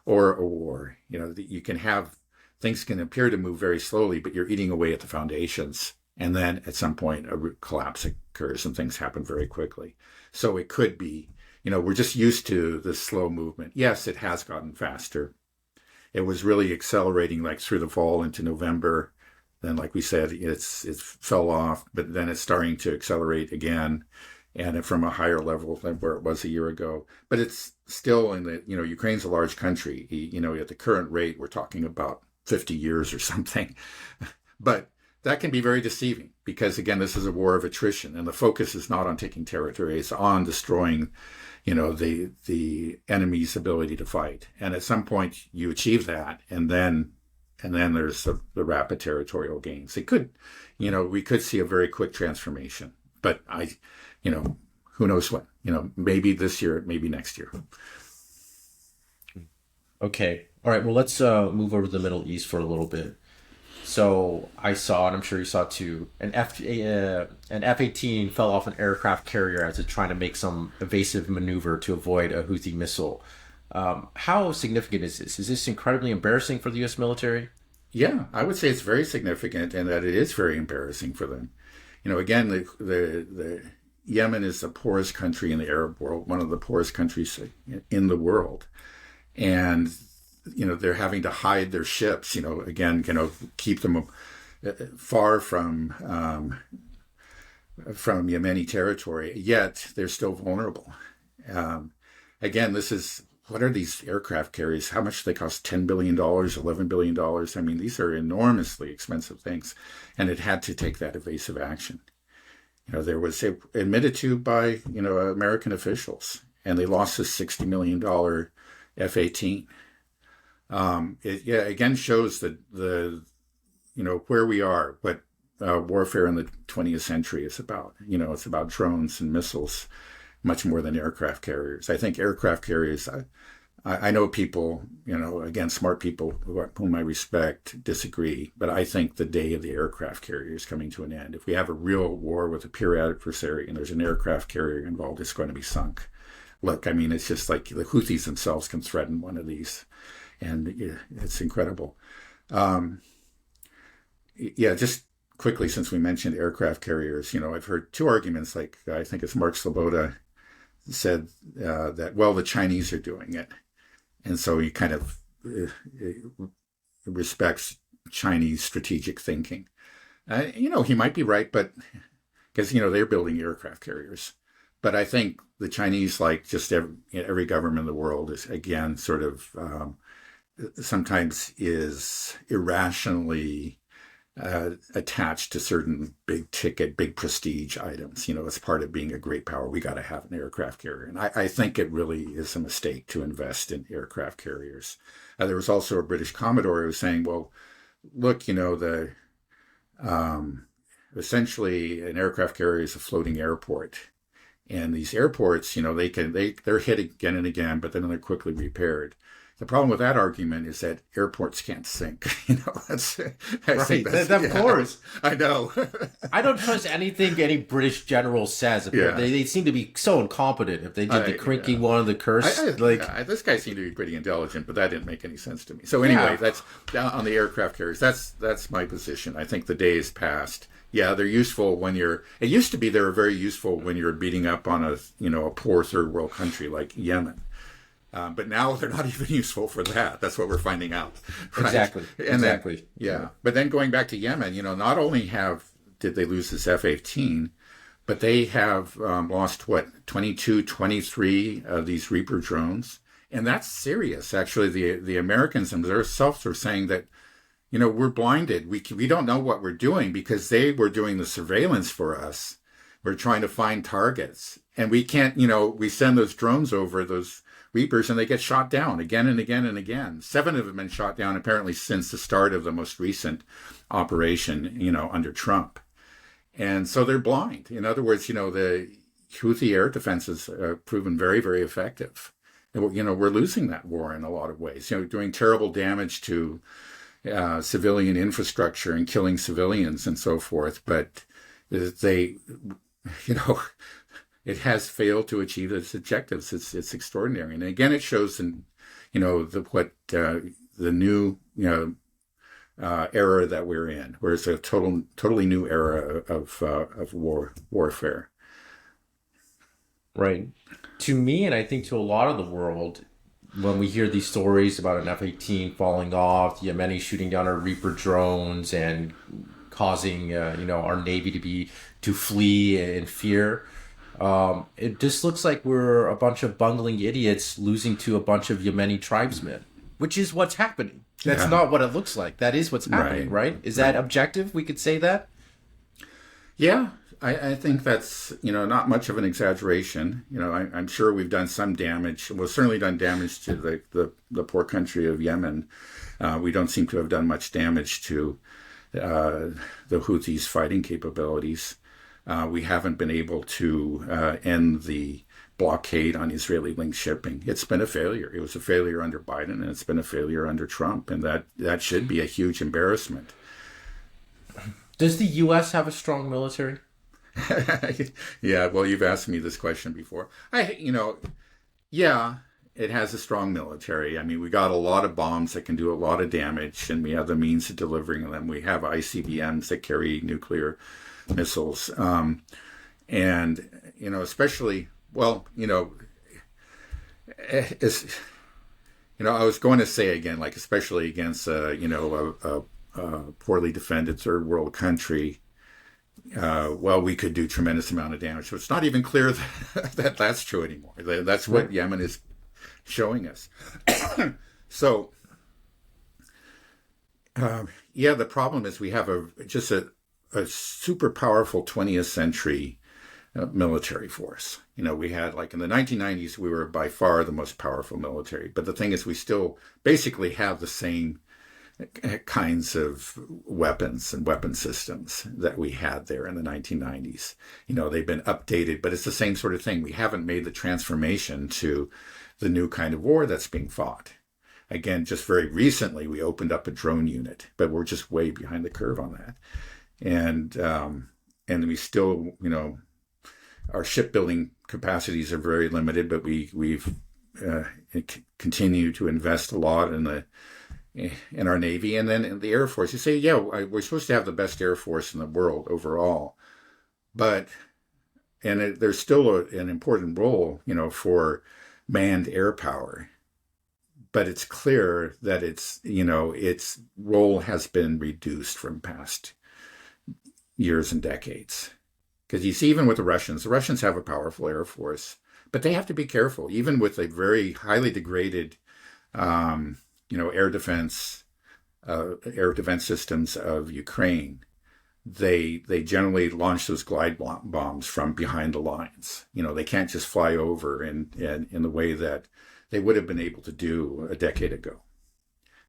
or a war. You can have, things can appear to move very slowly, but you're eating away at the foundations. And then at some point, a collapse occurs and things happen very quickly. So it could be, we're just used to this slow movement. Yes, it has gotten faster. It was really accelerating through the fall into November. Then, like we said, it fell off, but then it's starting to accelerate again, and from a higher level than where it was a year ago. But it's still Ukraine's a large country. At the current rate, we're talking about 50 years or something. But that can be very deceiving, because, again, this is a war of attrition, and the focus is not on taking territory. It's on destroying, the enemy's ability to fight. And at some point, you achieve that, and then there's the rapid territorial gains. It could, we could see a very quick transformation. But who knows when? Maybe this year, maybe next year. Okay. All right. Well, let's move over to the Middle East for a little bit. So I saw, and I'm sure you saw too, an F-18 fell off an aircraft carrier as it's trying to make some evasive maneuver to avoid a Houthi missile. How significant is this? Is this incredibly embarrassing for the U.S. military? Yeah, I would say it's very significant, and that it is very embarrassing for them. again, the Yemen is the poorest country in the Arab world, one of the poorest countries in the world. And, they're having to hide their ships, again, keep them far from Yemeni territory, yet they're still vulnerable. Again, what are these aircraft carriers? How much do they cost? $10 billion, $11 billion? I mean, these are enormously expensive things. And it had to take that evasive action. There was admitted to by, American officials, and they lost a $60 million F-18. It again shows that where we are, what warfare in the 20th century is about. It's about drones and missiles, much more than aircraft carriers. I think aircraft carriers, I know people, again, smart people whom I respect disagree, but I think the day of the aircraft carrier is coming to an end. If we have a real war with a pure adversary and there's an aircraft carrier involved, it's going to be sunk. Look, I mean, it's just like the Houthis themselves can threaten one of these, and it's incredible. Just quickly, since we mentioned aircraft carriers, I've heard two arguments, like I think it's Mark Sloboda said that, well, the Chinese are doing it. And so he kind of respects Chinese strategic thinking. He might be right, but because, they're building aircraft carriers. But I think the Chinese, like just every government in the world, is, again, sort of sometimes is irrationally attached to certain big ticket, big prestige items. As part of being a great power, we got to have an aircraft carrier. And I think it really is a mistake to invest in aircraft carriers. There was also a British Commodore who was saying, well, look, essentially an aircraft carrier is a floating airport. And these airports, they're hit again and again, but then they're quickly repaired. The problem with that argument is that airports can't sink. Of course. I know. I don't trust anything any British general says. They seem to be so incompetent. If they did the crinking one of the curse, this guy seemed to be pretty intelligent, but that didn't make any sense to me. So anyway, that's on the aircraft carriers. That's my position. I think the day is past. Yeah, they're useful it used to be they were very useful when you're beating up on a poor third world country like Yemen. But now they're not even useful for that. That's what we're finding out. Right? Exactly. Exactly. Then, But then going back to Yemen, not only did they lose this F-18, but they have lost 22, 23 of these Reaper drones. And that's serious. Actually, the Americans themselves are saying that, we're blinded. We don't know what we're doing because they were doing the surveillance for us. We're trying to find targets. And we can't, we send those drones over, those Reapers, and they get shot down again and again and again. 7 of them have been shot down apparently since the start of the most recent operation, under Trump. And so they're blind. In other words, the Houthi air defenses have proven very, very effective. And, we're losing that war in a lot of ways, doing terrible damage to civilian infrastructure and killing civilians and so forth. But they, it has failed to achieve its objectives. It's extraordinary, and again, it shows in, the new era that we're in, where it's a totally new era of warfare. Right. To me, and I think to a lot of the world, when we hear these stories about an F-18 falling off, the Yemeni shooting down our Reaper drones and causing our Navy to flee in fear. It just looks like we're a bunch of bungling idiots losing to a bunch of Yemeni tribesmen, which is what's happening. That's not what it looks like. That is what's happening, right? Is that objective? We could say that? Yeah, I think that's, not much of an exaggeration. I'm sure we've done some damage. We've certainly done damage to the poor country of Yemen. We don't seem to have done much damage to the Houthis' fighting capabilities. We haven't been able to end the blockade on Israeli-linked shipping. It's been a failure. It was a failure under Biden, and it's been a failure under Trump, and that should be a huge embarrassment. Does the U.S. have a strong military? Yeah, well, you've asked me this question before. Yeah, it has a strong military. I mean, we got a lot of bombs that can do a lot of damage, and we have the means of delivering them. We have ICBMs that carry nuclear missiles. And, especially, well, as, I was going to say again, like, especially against, a poorly defended third world country, we could do tremendous amount of damage. So it's not even clear that that's true anymore. That's what Yemen is showing us. So, the problem is we have a super powerful 20th century military force. We had, like, in the 1990s, we were by far the most powerful military. But the thing is, we still basically have the same kinds of weapons and weapon systems that we had there in the 1990s. They've been updated, but it's the same sort of thing. We haven't made the transformation to the new kind of war that's being fought. Again, just very recently, we opened up a drone unit, but we're just way behind the curve on that. And we still, our shipbuilding capacities are very limited, but we've continued to invest a lot in our Navy. And then in the Air Force, you say, we're supposed to have the best Air Force in the world overall. But, there's still an important role, for manned air power. But it's clear that its role has been reduced from past years and decades. Because you see, even with the Russians have a powerful Air Force, but they have to be careful, even with a very highly degraded air defense systems of Ukraine. They generally launch those glide bombs from behind the lines. They can't just fly over in the way that they would have been able to do a decade ago.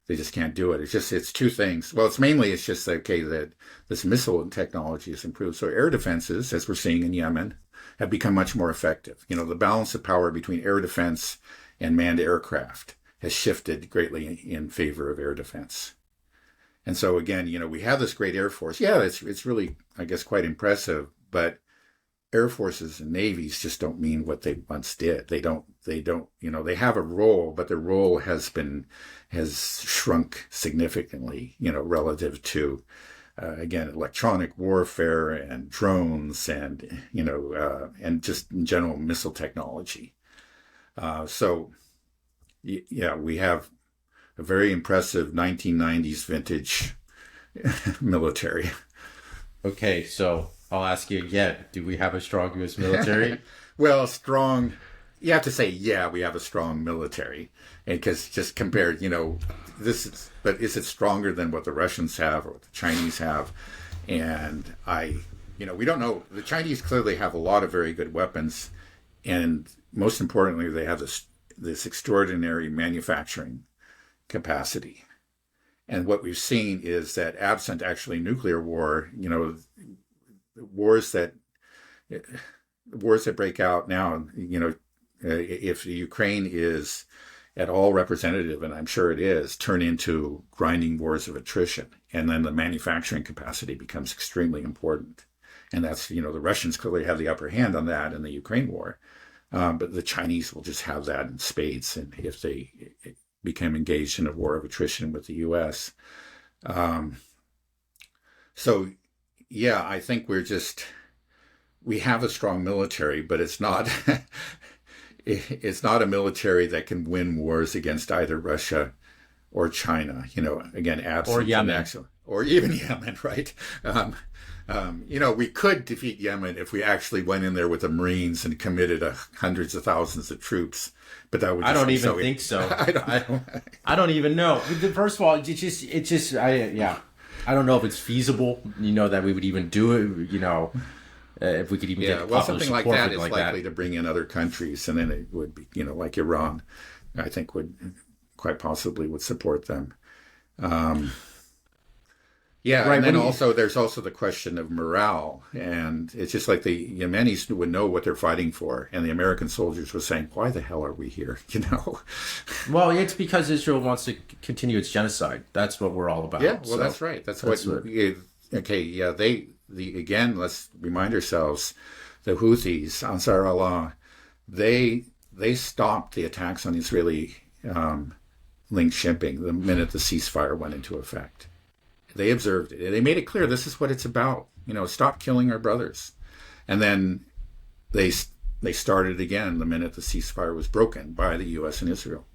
They just can't do it. It's two things. Well, it's just that this missile technology has improved. So air defenses, as we're seeing in Yemen, have become much more effective. The balance of power between air defense and manned aircraft has shifted greatly in favor of air defense. And so again, we have this great Air Force. Yeah, it's really, I guess, quite impressive, but Air Forces and Navies just don't mean what they once did. They don't, they have a role, but their role has shrunk significantly, relative to, again, electronic warfare and drones and, and just in general missile technology. We have a very impressive 1990s vintage military. Okay, so I'll ask you again. Do we have a strong U.S. military? Well, strong. You have to say, we have a strong military. Because just compared, but is it stronger than what the Russians have or what the Chinese have? And we don't know. The Chinese clearly have a lot of very good weapons. And most importantly, they have this extraordinary manufacturing capacity. And what we've seen is that absent actually nuclear war, wars that break out now, if Ukraine is at all representative, and I'm sure it is, turn into grinding wars of attrition. And then the manufacturing capacity becomes extremely important. And that's, the Russians clearly have the upper hand on that in the Ukraine war. But the Chinese will just have that in spades, and if they become engaged in a war of attrition with the U.S. I think we have a strong military, but it's not it's not a military that can win wars against either Russia or China. Again, absent or Yemen, or even Yemen, right? We could defeat Yemen if we actually went in there with the Marines and committed hundreds of thousands of troops. But that would. I don't even think so. I don't even know. First of all, I don't know if it's feasible. That we would even do it. If we could even get something like that is likely to bring in other countries, and then it would be like Iran, I think would quite possibly would support them. Right, and then there's also the question of morale, and it's just like the Yemenis would know what they're fighting for, and the American soldiers were saying, "Why the hell are we here?" Well, it's because Israel wants to continue its genocide. That's what we're all about. Yeah, well, that's right. Again, let's remind ourselves, the Houthis, Ansar Allah, they stopped the attacks on Israeli linked shipping the minute the ceasefire went into effect. They observed it. They made it clear this is what it's about. Stop killing our brothers. And then they started again the minute the ceasefire was broken by the U.S. and Israel.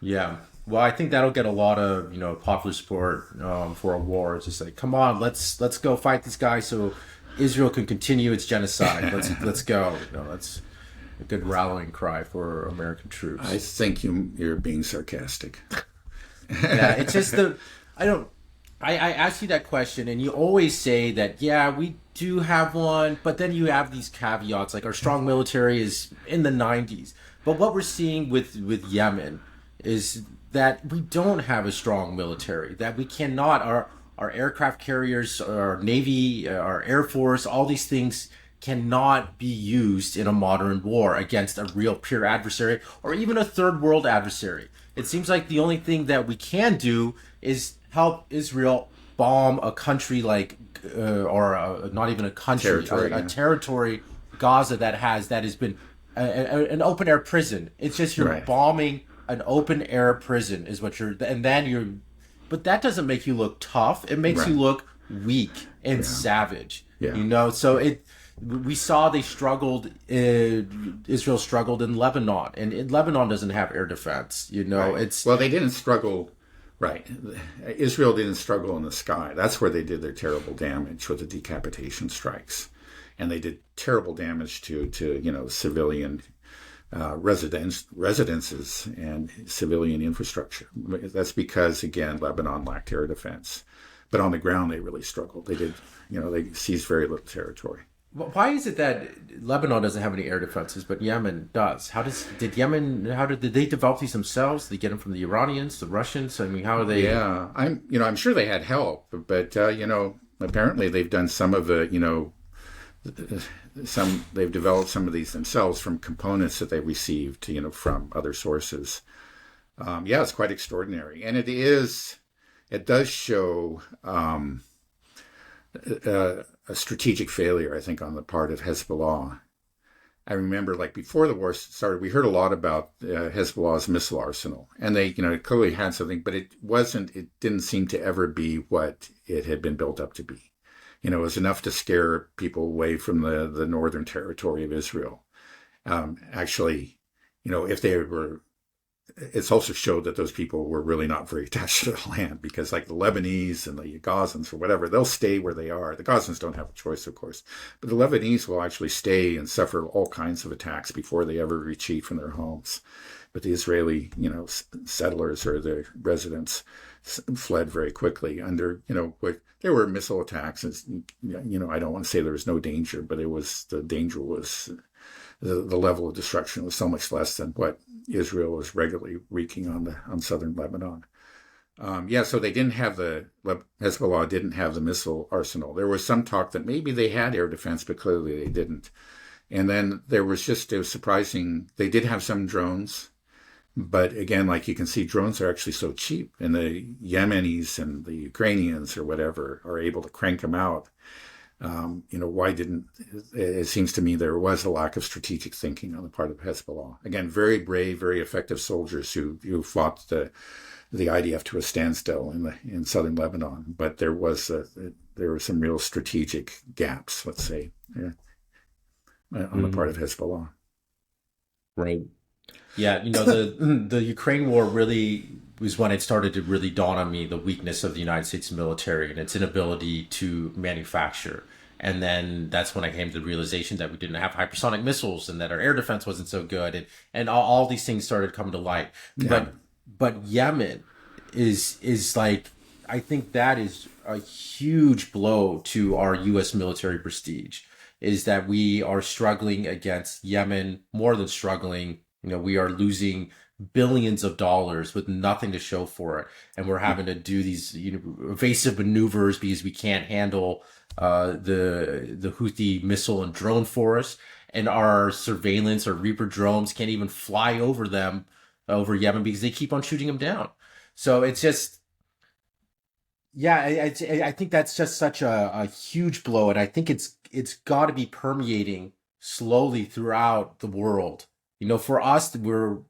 Yeah. Well, I think that'll get a lot of popular support for a war. It's just like, come on, let's go fight this guy so Israel can continue its genocide. Let's go. That's a good rallying cry for American troops. I think you're being sarcastic. Yeah, it's just I ask you that question, and you always say that, yeah, we do have one, but then you have these caveats, like our strong military is in the 90s. But what we're seeing with Yemen is that we don't have a strong military, that we cannot, our aircraft carriers, our Navy, our Air Force, all these things cannot be used in a modern war against a real peer adversary or even a third world adversary. It seems like the only thing that we can do is help Israel bomb a country like, not even a country, a territory, Gaza, that has been an open air prison. It's just you're bombing an open air prison is what but that doesn't make you look tough. It makes you look weak and savage. Yeah. So we saw they struggled. Israel struggled in Lebanon, and Lebanon doesn't have air defense. They didn't struggle. Right. Israel didn't struggle in the sky. That's where they did their terrible damage with the decapitation strikes. And they did terrible damage to civilian residences and civilian infrastructure. That's because, again, Lebanon lacked air defense. But on the ground, they really struggled. They did, they seized very little territory. Why is it that Lebanon doesn't have any air defenses, but Yemen does? How did they develop these themselves? Did they get them from the Iranians, the Russians? I mean, how are they? Yeah, I'm sure they had help, but apparently they've done some of the, they've developed some of these themselves from components that they received, from other sources. It's quite extraordinary, and it does show a strategic failure, I think, on the part of Hezbollah. I remember, before the war started, we heard a lot about Hezbollah's missile arsenal, and they, clearly had something, but it didn't seem to ever be what it had been built up to be. It was enough to scare people away from the northern territory of Israel. Actually, if they were, it's also showed that those people were really not very attached to the land, because the Lebanese and the Gazans or whatever, they'll stay where they are. The Gazans don't have a choice, of course, but the Lebanese will actually stay and suffer all kinds of attacks before they ever retreat from their homes. But the Israeli, settlers or the residents fled very quickly under, there were missile attacks. And, I don't want to say there was no danger, but the danger was, the level of destruction was so much less than what Israel was regularly wreaking on southern Lebanon. So they didn't have Hezbollah didn't have the missile arsenal. There was some talk that maybe they had air defense, but clearly they didn't. And then it was surprising. They did have some drones, but again, you can see, drones are actually so cheap, and the Yemenis and the Ukrainians or whatever are able to crank them out. Why didn't, it seems to me there was a lack of strategic thinking on the part of Hezbollah. Again, very brave, very effective soldiers who fought the IDF to a standstill in southern Lebanon, but there were some real strategic gaps, let's say, on the part of Hezbollah. Right. Yeah, the Ukraine war really was when it started to really dawn on me the weakness of the United States military and its inability to manufacture. And then that's when I came to the realization that we didn't have hypersonic missiles and that our air defense wasn't so good, and all these things started coming to light. Yeah. But Yemen is I think that is a huge blow to our U.S. military prestige, is that we are struggling against Yemen, more than struggling. We are losing billions of dollars with nothing to show for it, and we're having to do these evasive maneuvers because we can't handle the Houthi missile and drone force, and our surveillance or Reaper drones can't even fly over Yemen because they keep on shooting them down. So it's just, I think that's just such a huge blow, and I think it's got to be permeating slowly throughout the world. For us, we're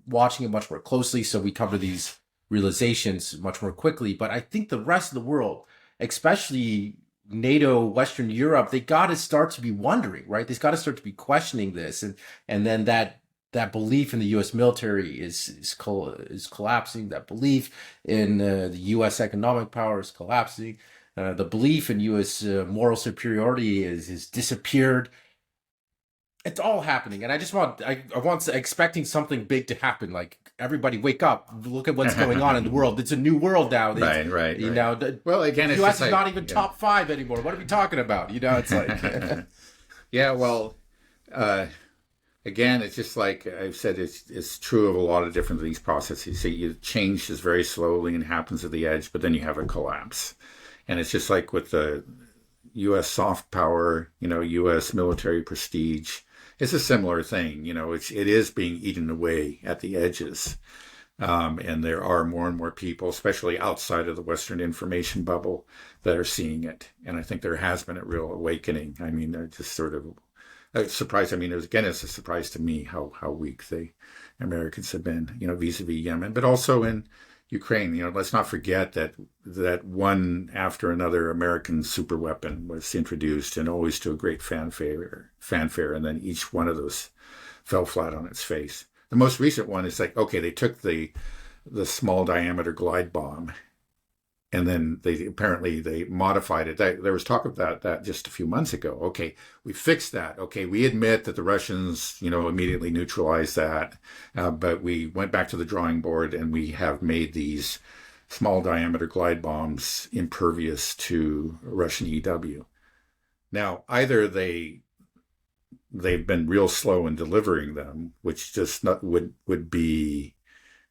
watching it much more closely, so we cover these realizations much more quickly. But I think the rest of the world, especially NATO, Western Europe, they got to start to be wondering, right? They've got to start to be questioning this, and then that belief in the U.S. military is collapsing. That belief in the U.S. economic power is collapsing. The belief in U.S. Moral superiority is disappeared. It's all happening, and I want expecting something big to happen. Like, everybody, wake up! Look at what's going on in the world. It's a new world now. Right. You know, well, again, the U.S. is not even top 5 anymore. What are we talking about? You know, it's like, yeah. Well, again, it's just like I've said. It's true of a lot of different of these processes. So change is very slowly and happens at the edge, but then you have a collapse, and it's just like with the U.S. soft power, U.S. military prestige. It's a similar thing, it is being eaten away at the edges. And there are more and more people, especially outside of the Western information bubble, that are seeing it. And I think there has been a real awakening. I mean, they're just sort of surprised. I mean, it's a surprise to me how weak the Americans have been, vis-a-vis Yemen, but also in Ukraine. Let's not forget that one after another American superweapon was introduced, and always to a great fanfare, and then each one of those fell flat on its face. The most recent one is like, okay, they took the small diameter glide bomb, and then they modified it. There was talk of that just a few months ago. Okay, we fixed that. Okay, we admit that the Russians, immediately neutralized that, but we went back to the drawing board, and we have made these small diameter glide bombs impervious to Russian EW. Now, either they've been real slow in delivering them, which just would be,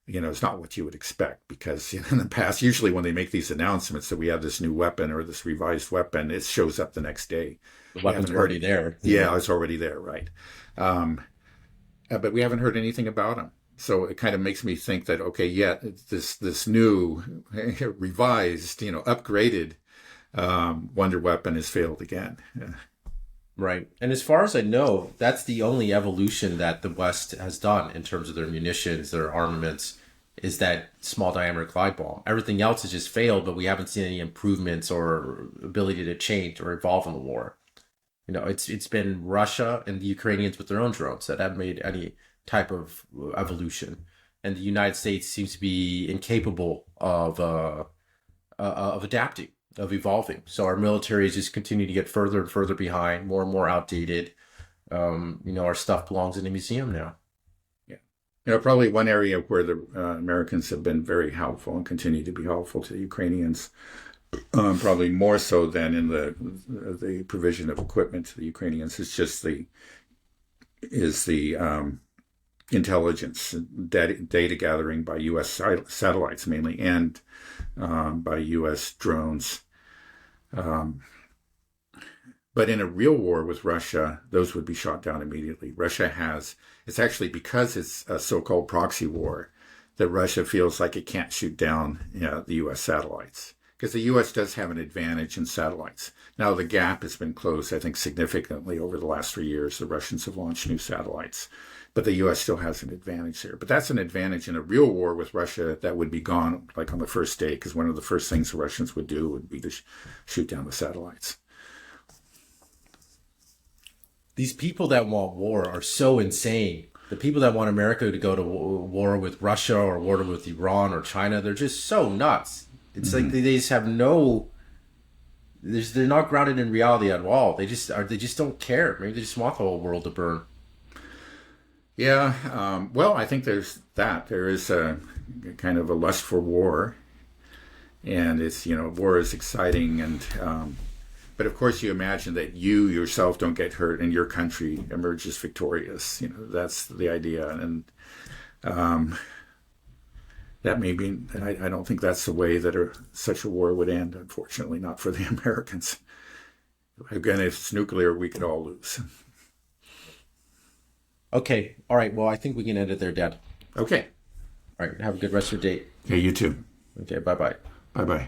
it's not what you would expect, because in the past, usually when they make these announcements that we have this new weapon or this revised weapon, it shows up the next day. The weapon's already there. Yeah, it's already there, right. But we haven't heard anything about them. So it kind of makes me think that, okay, yeah, this new, revised, upgraded wonder weapon has failed again. Yeah. Right. And as far as I know, that's the only evolution that the West has done in terms of their munitions, their armaments, is that small diameter glide bomb. Everything else has just failed, but we haven't seen any improvements or ability to change or evolve in the war. It's been Russia and the Ukrainians with their own drones that have made any type of evolution. And the United States seems to be incapable of adapting, of evolving. So our militaries just continue to get further and further behind, more and more outdated. Our stuff belongs in a museum now. Yeah. Probably one area where the Americans have been very helpful and continue to be helpful to the Ukrainians, probably more so than in the provision of equipment to the Ukrainians, is just the intelligence, data gathering by U.S. satellites mainly, and by U.S. drones. But in a real war with Russia, those would be shot down immediately. It's actually because it's a so-called proxy war that Russia feels like it can't shoot down the U.S. satellites. Because the U.S. does have an advantage in satellites. Now, the gap has been closed, I think, significantly over the last 3 years. The Russians have launched new satellites. But the U.S. still has an advantage there. But that's an advantage in a real war with Russia that would be gone, like on the first day, because one of the first things the Russians would do would be to shoot down the satellites. These people that want war are so insane. The people that want America to go to war with Russia or war with Iran or China, they're just so nuts. It's like they just have they're not grounded in reality at all. They just don't care. Maybe they just want the whole world to burn. Yeah. Well, I think there's that. There is a kind of a lust for war, and it's, war is exciting, and but of course you imagine that you yourself don't get hurt and your country emerges victorious. That's the idea, and that may be. I don't think that's the way that such a war would end. Unfortunately, not for the Americans. Again, if it's nuclear, we could all lose. Okay. All right. Well, I think we can end it there, Dad. Okay. All right. Have a good rest of your day. Okay, you too. Okay. Bye-bye. Bye-bye.